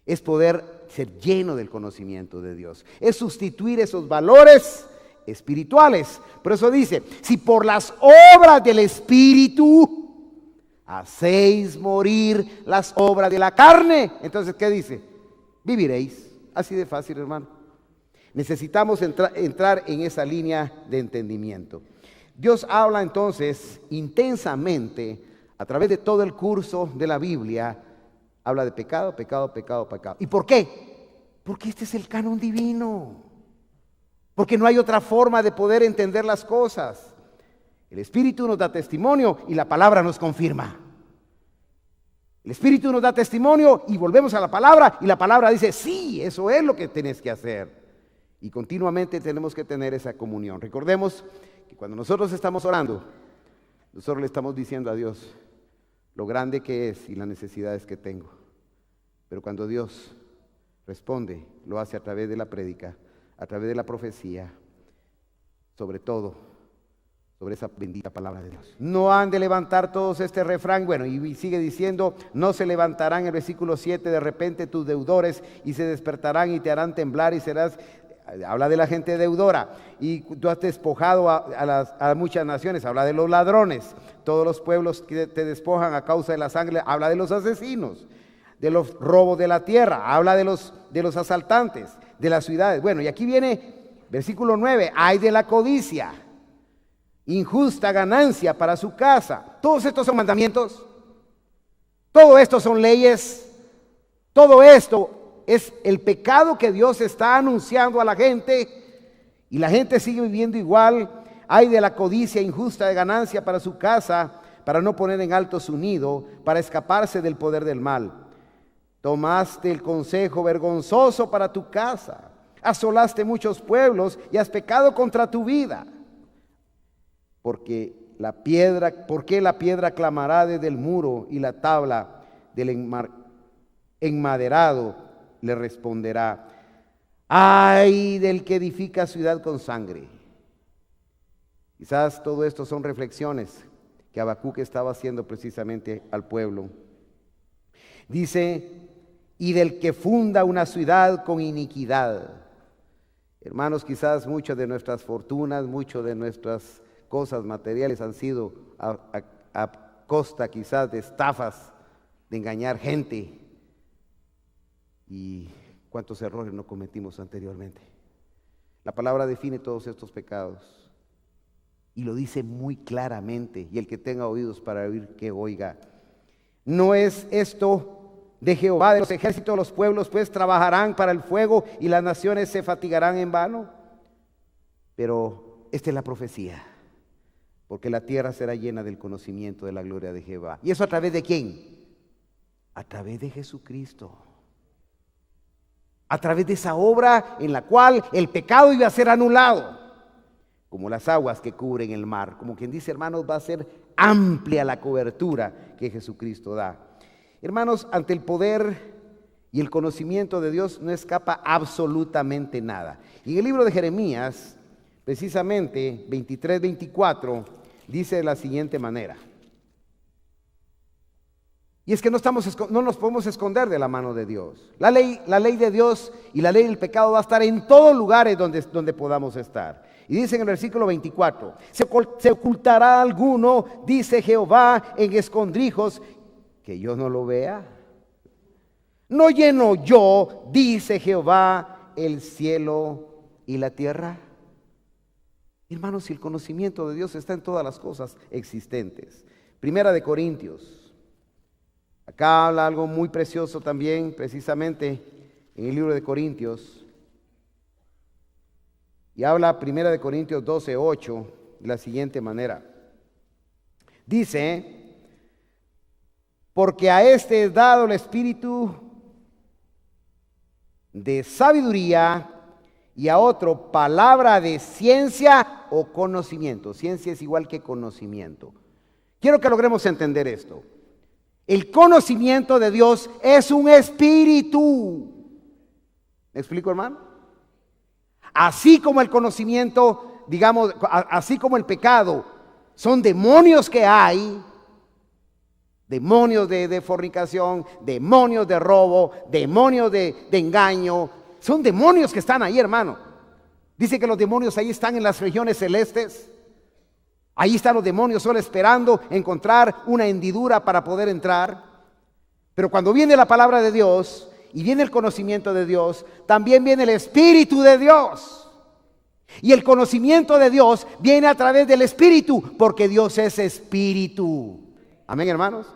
Es poder ser lleno del conocimiento de Dios. Es sustituir esos valores espirituales. Por eso dice, si por las obras del Espíritu hacéis morir las obras de la carne. Entonces, ¿qué dice? Viviréis. Así de fácil, hermano. Necesitamos entrar en esa línea de entendimiento. Dios habla entonces intensamente a través de todo el curso de la Biblia. Habla de pecado, pecado, pecado, pecado. ¿Y por qué? Porque este es el canon divino. Porque no hay otra forma de poder entender las cosas. El Espíritu nos da testimonio y la palabra nos confirma. El Espíritu nos da testimonio y volvemos a la palabra y la palabra dice, sí, eso es lo que tenés que hacer. Y continuamente tenemos que tener esa comunión. Recordemos que cuando nosotros estamos orando, nosotros le estamos diciendo a Dios lo grande que es y las necesidades que tengo. Pero cuando Dios responde, lo hace a través de la prédica, a través de la profecía, sobre todo, sobre esa bendita palabra de Dios. No han de levantar todos este refrán, bueno, y sigue diciendo, no se levantarán, en el versículo 7, de repente tus deudores, y se despertarán y te harán temblar y serás, habla de la gente deudora, y tú has despojado a muchas naciones, habla de los ladrones, todos los pueblos que te despojan a causa de la sangre, habla de los asesinos, de los robos de la tierra, habla de los asaltantes, de las ciudades. Bueno, y aquí viene versículo 9, ay de la codicia, injusta ganancia para su casa. Todos estos son mandamientos, todo esto son leyes, todo esto es el pecado que Dios está anunciando a la gente y la gente sigue viviendo igual. Ay de la codicia injusta de ganancia para su casa, para no poner en alto su nido, para escaparse del poder del mal. Tomaste el consejo vergonzoso para tu casa, asolaste muchos pueblos y has pecado contra tu vida. ¿Por qué la piedra clamará desde el muro y la tabla del enmaderado le responderá? Ay del que edifica ciudad con sangre. Quizás todo esto son reflexiones que Habacuc estaba haciendo precisamente al pueblo. Dice, y del que funda una ciudad con iniquidad. Hermanos, quizás muchas de nuestras fortunas, muchas de nuestras cosas materiales han sido a costa quizás de estafas, de engañar gente. Y cuántos errores no cometimos anteriormente. La palabra define todos estos pecados y lo dice muy claramente, y el que tenga oídos para oír, que oiga. ¿No es esto de Jehová de los ejércitos? Los pueblos pues trabajarán para el fuego y las naciones se fatigarán en vano. Pero esta es la profecía, porque la tierra será llena del conocimiento de la gloria de Jehová. ¿Y eso a través de quién? A través de Jesucristo. A través de esa obra en la cual el pecado iba a ser anulado. como las aguas que cubren el mar. Como quien dice, hermanos, va a ser amplia la cobertura que Jesucristo da. Hermanos, ante el poder y el conocimiento de Dios no escapa absolutamente nada. Y en el libro de Jeremías, precisamente 23-24, dice de la siguiente manera. Y es que no nos podemos esconder de la mano de Dios. La ley de Dios y la ley del pecado va a estar en todos lugares donde podamos estar. Y dice en el versículo 24, se ocultará alguno, dice Jehová, en escondrijos, que yo no lo vea. ¿No lleno yo, dice Jehová, el cielo y la tierra? Hermanos, si el conocimiento de Dios está en todas las cosas existentes. Primera de Corintios. Acá habla algo muy precioso también, precisamente en el libro de Corintios. Y habla Primera de Corintios 12:8 de la siguiente manera. Dice, porque a este es dado el espíritu de sabiduría y a otro palabra de ciencia o conocimiento. Ciencia es igual que conocimiento. Quiero que logremos entender esto. El conocimiento de Dios es un espíritu. ¿Me explico, hermano? Así como el conocimiento, digamos, así como el pecado, son demonios que hay, demonios de fornicación, demonios de robo, demonios de engaño, son demonios que están ahí, hermano. Dice que los demonios ahí están en las regiones celestes. Ahí están los demonios solo esperando encontrar una hendidura para poder entrar. Pero cuando viene la palabra de Dios y viene el conocimiento de Dios, también viene el Espíritu de Dios. Y el conocimiento de Dios viene a través del Espíritu, porque Dios es Espíritu. Amén, hermanos.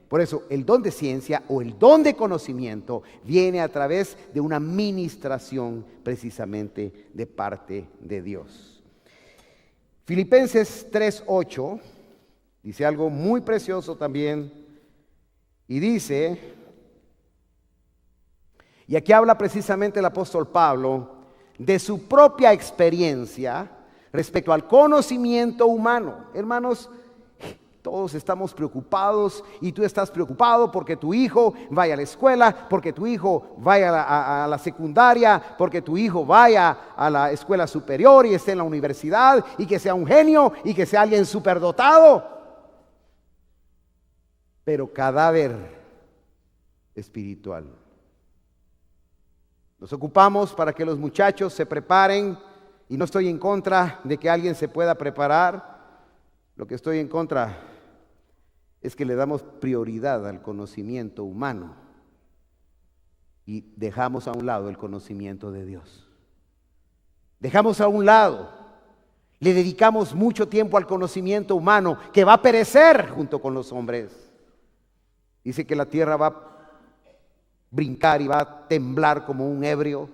Por eso el don de ciencia o el don de conocimiento viene a través de una ministración precisamente de parte de Dios. Filipenses 3:8 dice algo muy precioso también, y dice, y aquí habla precisamente el apóstol Pablo de su propia experiencia respecto al conocimiento humano. Hermanos, todos estamos preocupados y tú estás preocupado porque tu hijo vaya a la escuela, porque tu hijo vaya a la secundaria, porque tu hijo vaya a la escuela superior y esté en la universidad y que sea un genio y que sea alguien superdotado. Pero cadáver espiritual. Nos ocupamos para que los muchachos se preparen y no estoy en contra de que alguien se pueda preparar. Lo que estoy en contra es que le damos prioridad al conocimiento humano y dejamos a un lado el conocimiento de Dios. Dejamos a un lado, le dedicamos mucho tiempo al conocimiento humano que va a perecer junto con los hombres. Dice que la tierra va a brincar y va a temblar como un ebrio.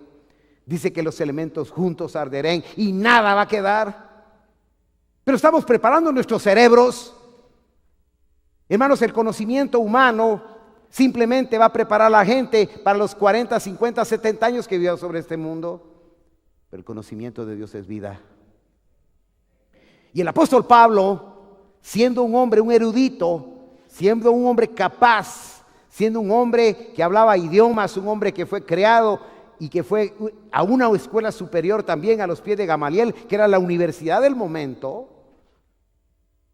Dice que los elementos juntos arderán y nada va a quedar. Pero estamos preparando nuestros cerebros. Hermanos, el conocimiento humano simplemente va a preparar a la gente para los 40, 50, 70 años que vivió sobre este mundo. Pero el conocimiento de Dios es vida. Y el apóstol Pablo, siendo un hombre, un erudito, siendo un hombre capaz, siendo un hombre que hablaba idiomas, un hombre que fue creado y que fue a una escuela superior también a los pies de Gamaliel, que era la universidad del momento,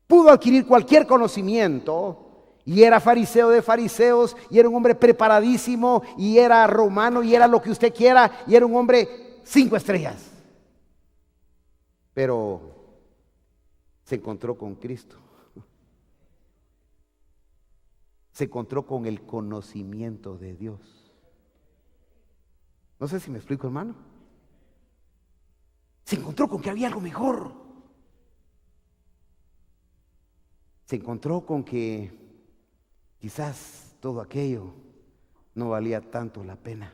pudo adquirir cualquier conocimiento y era fariseo de fariseos y era un hombre preparadísimo y era romano y era lo que usted quiera y era un hombre 5 estrellas. Pero se encontró con Cristo. Se encontró con el conocimiento de Dios. No sé si me explico, hermano. Se encontró con que había algo mejor. Se encontró con que quizás todo aquello no valía tanto la pena.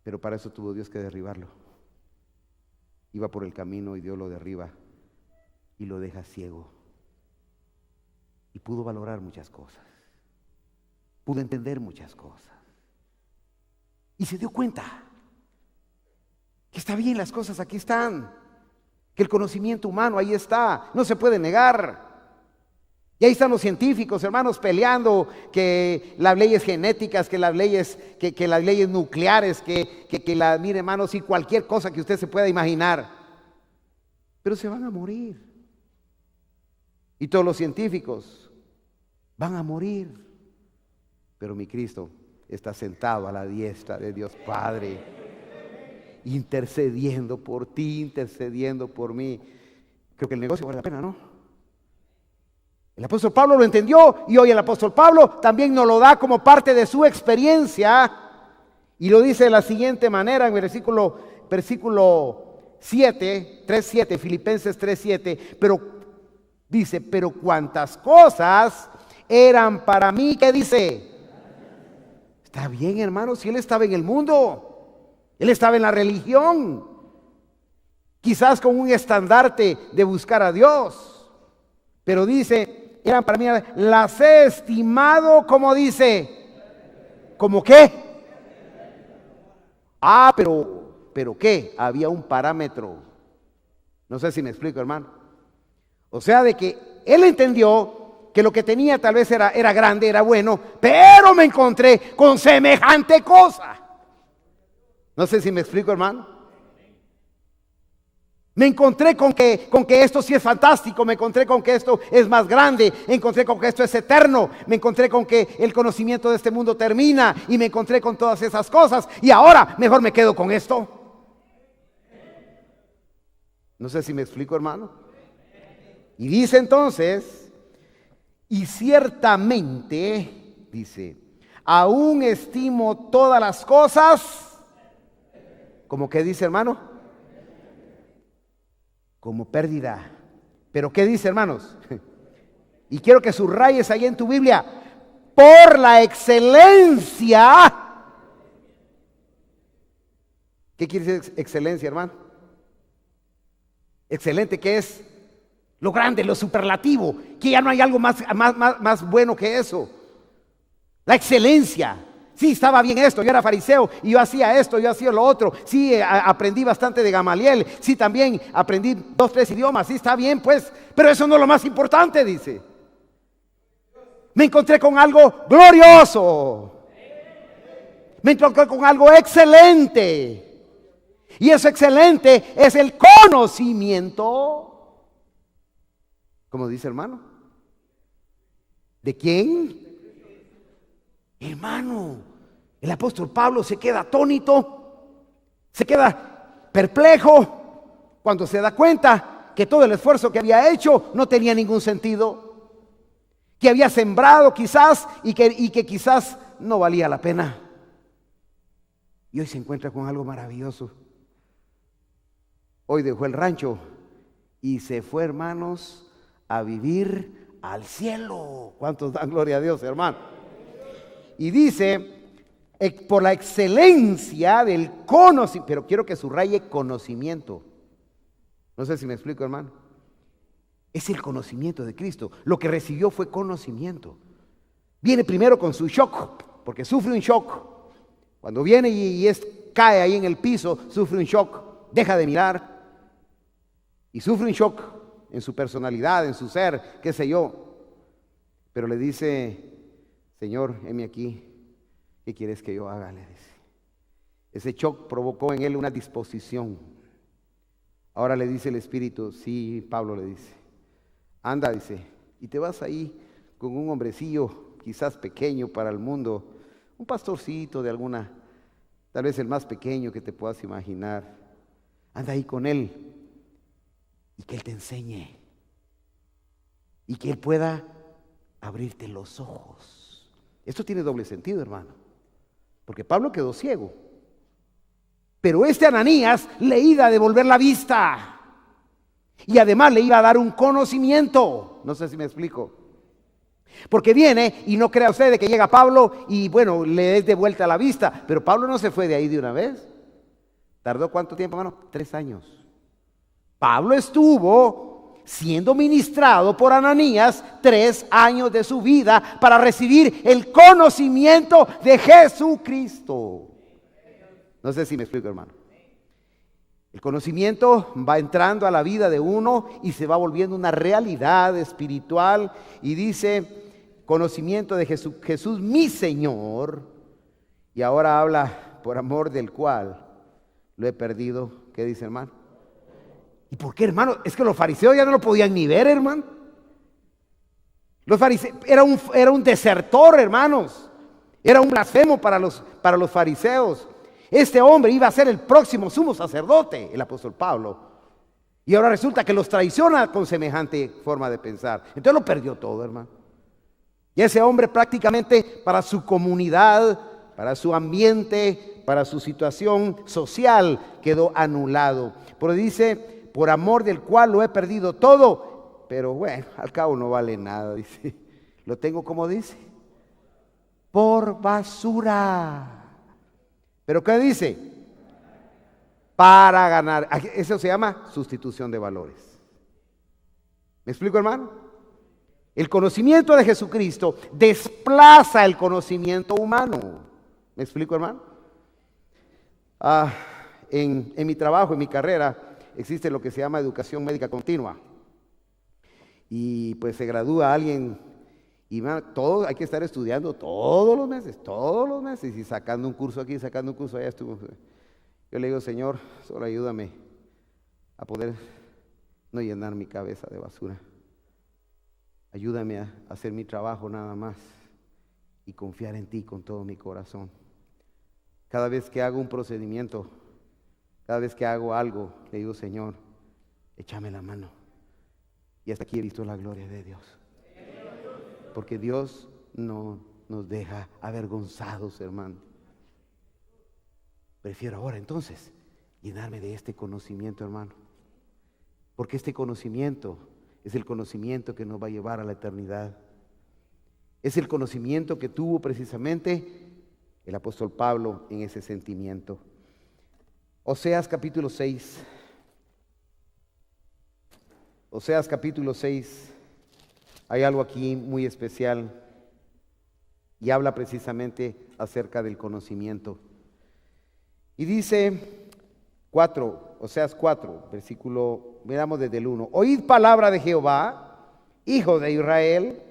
Pero para eso tuvo Dios que derribarlo. Iba por el camino y Dios lo derriba y lo deja ciego. Y pudo valorar muchas cosas. Pudo entender muchas cosas. Y se dio cuenta Que está bien, las cosas aquí están. Que el conocimiento humano ahí está, no se puede negar. Y ahí están los científicos, hermanos, peleando que las leyes genéticas, que las leyes nucleares, mire, hermanos, y cualquier cosa que usted se pueda imaginar. Pero se van a morir. Y todos los científicos van a morir. Pero mi Cristo está sentado a la diestra de Dios Padre, intercediendo por ti, intercediendo por mí. Creo que el negocio vale la pena, ¿no? El apóstol Pablo lo entendió y hoy el apóstol Pablo también nos lo da como parte de su experiencia y lo dice de la siguiente manera en el versículo 7, 3:7, Filipenses 3:7, pero dice, pero cuantas cosas eran para mí, ¿qué dice? Está bien, hermano, si él estaba en el mundo, él estaba en la religión, quizás con un estandarte de buscar a Dios, pero dice, eran para mí, las he estimado, como dice, ¿como qué? Pero ¿qué? Había un parámetro. No sé si me explico, hermano. O sea, de que él entendió que lo que tenía tal vez era grande, era bueno, pero me encontré con semejante cosa. No sé si me explico, hermano. Me encontré con que esto sí es fantástico, me encontré con que esto es más grande, me encontré con que esto es eterno, me encontré con que el conocimiento de este mundo termina y me encontré con todas esas cosas y ahora mejor me quedo con esto. No sé si me explico, hermano. Y dice entonces, y ciertamente, dice, aún estimo todas las cosas, ¿como qué dice, hermano? Como pérdida. Pero ¿qué dice, hermanos? Y quiero que subrayes ahí en tu Biblia, por la excelencia. ¿Qué quiere decir excelencia, hermano? Excelente, ¿qué es? Lo grande, lo superlativo, que ya no hay algo más bueno que eso. La excelencia. Sí, estaba bien esto, yo era fariseo y yo hacía esto, yo hacía lo otro. Sí, aprendí bastante de Gamaliel. Sí, también aprendí 2, 3 idiomas. Sí, está bien, pues, pero eso no es lo más importante, dice. Me encontré con algo glorioso. Me encontré con algo excelente. Y eso excelente es el conocimiento. ¿Cómo dice, hermano? ¿De quién? Hermano, el apóstol Pablo se queda atónito, se queda perplejo cuando se da cuenta que todo el esfuerzo que había hecho no tenía ningún sentido, que había sembrado quizás y que quizás no valía la pena. Y hoy se encuentra con algo maravilloso. Hoy dejó el rancho y se fue, hermanos, a vivir al cielo. ¿Cuántos dan gloria a Dios, hermano? Y dice, por la excelencia del conocimiento, pero quiero que subraye conocimiento. No sé si me explico, hermano. Es el conocimiento de Cristo. Lo que recibió fue conocimiento. Viene primero con su shock, porque sufre un shock. Cuando viene cae ahí en el piso, sufre un shock, deja de mirar. Y sufre un shock en su personalidad, en su ser, qué sé yo. Pero le dice, Señor, heme aquí, ¿qué quieres que yo haga? Le dice. Ese shock provocó en él una disposición. Ahora le dice el Espíritu, sí, Pablo le dice, anda, dice, y te vas ahí con un hombrecillo, quizás pequeño para el mundo, un pastorcito de alguna, tal vez el más pequeño que te puedas imaginar. Anda ahí con él y que él te enseñe y que él pueda abrirte los ojos. Esto tiene doble sentido, hermano, porque Pablo quedó ciego, pero Ananías le iba a devolver la vista y además le iba a dar un conocimiento. No sé si me explico, porque viene y no crea usted de que llega Pablo y bueno, le es de vuelta la vista, pero Pablo no se fue de ahí de una vez. ¿Tardó cuánto tiempo, hermano? 3 años. Pablo estuvo siendo ministrado por Ananías 3 años de su vida para recibir el conocimiento de Jesucristo. No sé si me explico, hermano. El conocimiento va entrando a la vida de uno y se va volviendo una realidad espiritual. Y dice, conocimiento de Jesús mi Señor. Y ahora habla, por amor del cual lo he perdido. ¿Qué dice, hermano? ¿Y por qué, hermano? Es que los fariseos ya no lo podían ni ver, hermano. Los fariseos, era un desertor, hermanos. Era un blasfemo para los fariseos. Este hombre iba a ser el próximo sumo sacerdote, el apóstol Pablo. Y ahora resulta que los traiciona con semejante forma de pensar. Entonces lo perdió todo, hermano. Y ese hombre prácticamente para su comunidad, para su ambiente, para su situación social, quedó anulado. Pero dice, por amor del cual lo he perdido todo. Pero bueno, al cabo no vale nada, dice. Lo tengo como dice, por basura. ¿Pero qué dice? Para ganar. Eso se llama sustitución de valores. ¿Me explico, hermano? El conocimiento de Jesucristo desplaza el conocimiento humano. ¿Me explico, hermano? En mi trabajo, en mi carrera, existe lo que se llama educación médica continua. Y pues se gradúa alguien y todo, hay que estar estudiando todos los meses, y sacando un curso aquí, sacando un curso allá. Yo le digo, Señor, solo ayúdame a poder no llenar mi cabeza de basura. Ayúdame a hacer mi trabajo nada más y confiar en ti con todo mi corazón. Cada vez que hago un procedimiento, cada vez que hago algo, le digo, Señor, échame la mano. Y hasta aquí he visto la gloria de Dios. Porque Dios no nos deja avergonzados, hermano. Prefiero ahora entonces llenarme de este conocimiento, hermano. Porque este conocimiento es el conocimiento que nos va a llevar a la eternidad. Es el conocimiento que tuvo precisamente el apóstol Pablo en ese sentimiento. Oseas capítulo 6. Oseas capítulo 6. Hay algo aquí muy especial y habla precisamente acerca del conocimiento. Y dice 4, Oseas 4, versículo, miramos desde el 1. Oíd palabra de Jehová, hijo de Israel,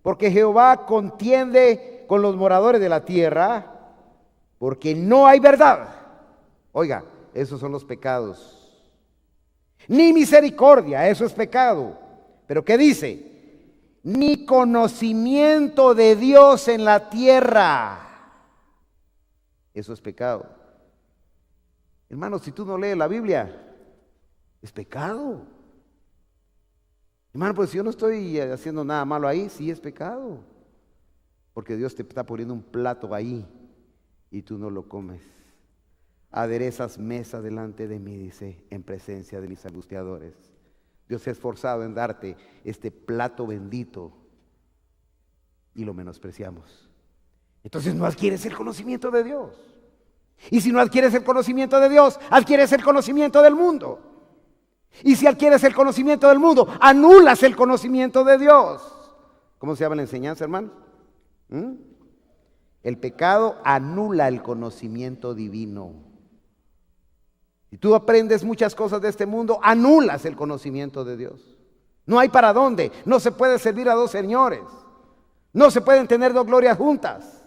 porque Jehová contiende con los moradores de la tierra, porque no hay verdad. Oiga, esos son los pecados. Ni misericordia, eso es pecado. Pero ¿qué dice? Ni conocimiento de Dios en la tierra. Eso es pecado. Hermano, si tú no lees la Biblia, es pecado. Hermano, pues si yo no estoy haciendo nada malo ahí, sí es pecado. Porque Dios te está poniendo un plato ahí y tú no lo comes. Aderezas mesa delante de mí, dice, en presencia de mis angustiadores. Dios se ha esforzado en darte este plato bendito y lo menospreciamos. Entonces no adquieres el conocimiento de Dios. Y si no adquieres el conocimiento de Dios, adquieres el conocimiento del mundo. Y si adquieres el conocimiento del mundo, anulas el conocimiento de Dios. ¿Cómo se llama la enseñanza, hermano? El pecado anula el conocimiento divino. Si tú aprendes muchas cosas de este mundo, anulas el conocimiento de Dios. No hay para dónde. No se puede servir a dos señores. No se pueden tener dos glorias juntas.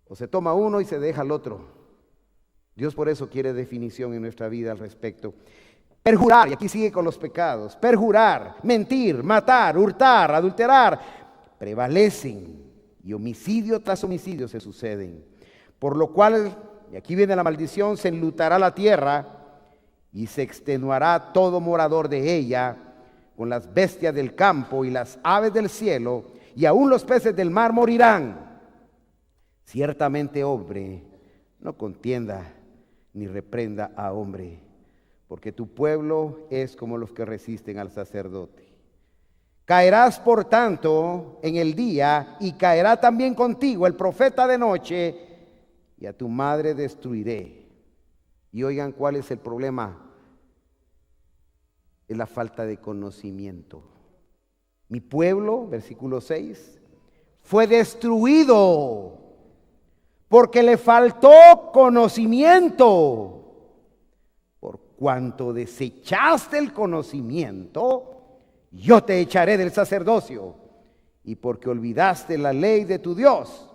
O se toma uno y se deja al otro. Dios por eso quiere definición en nuestra vida al respecto. Perjurar, y aquí sigue con los pecados. Perjurar, mentir, matar, hurtar, adulterar, prevalecen. Y homicidio tras homicidio se suceden. Por lo cual, y aquí viene la maldición, se enlutará la tierra y se extenuará todo morador de ella con las bestias del campo y las aves del cielo, y aún los peces del mar morirán. Ciertamente hombre no contienda ni reprenda a hombre, porque tu pueblo es como los que resisten al sacerdote. Caerás por tanto en el día, y caerá también contigo el profeta de noche, y a tu madre destruiré. Y oigan cuál es el problema. Es la falta de conocimiento. Mi pueblo, versículo 6, fue destruido porque le faltó conocimiento. ¿Por cuanto desechaste el conocimiento, yo te echaré del sacerdocio. Y porque olvidaste la ley de tu Dios,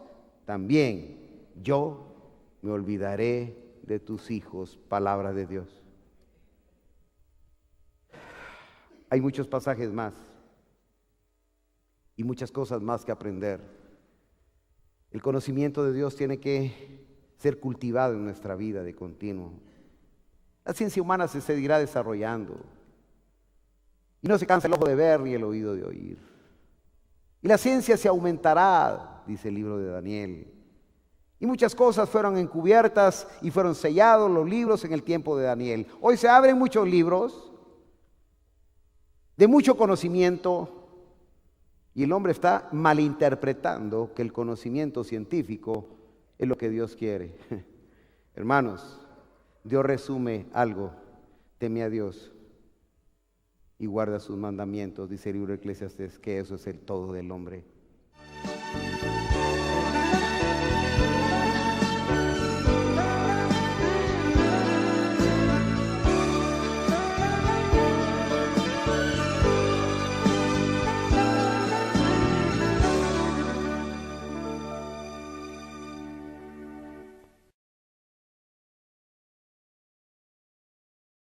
también yo me olvidaré de tus hijos. Palabra de Dios. Hay muchos pasajes más y muchas cosas más que aprender. El conocimiento de Dios tiene que ser cultivado en nuestra vida de continuo. La ciencia humana se seguirá desarrollando y no se cansa el ojo de ver ni el oído de oír. Y la ciencia se aumentará, dice el libro de Daniel. Y muchas cosas fueron encubiertas y fueron sellados los libros en el tiempo de Daniel. Hoy se abren muchos libros de mucho conocimiento y el hombre está malinterpretando que el conocimiento científico es lo que Dios quiere. Hermanos, Dios resume algo: teme a Dios y guarda sus mandamientos, dice el libro de Eclesiastés, que eso es el todo del hombre.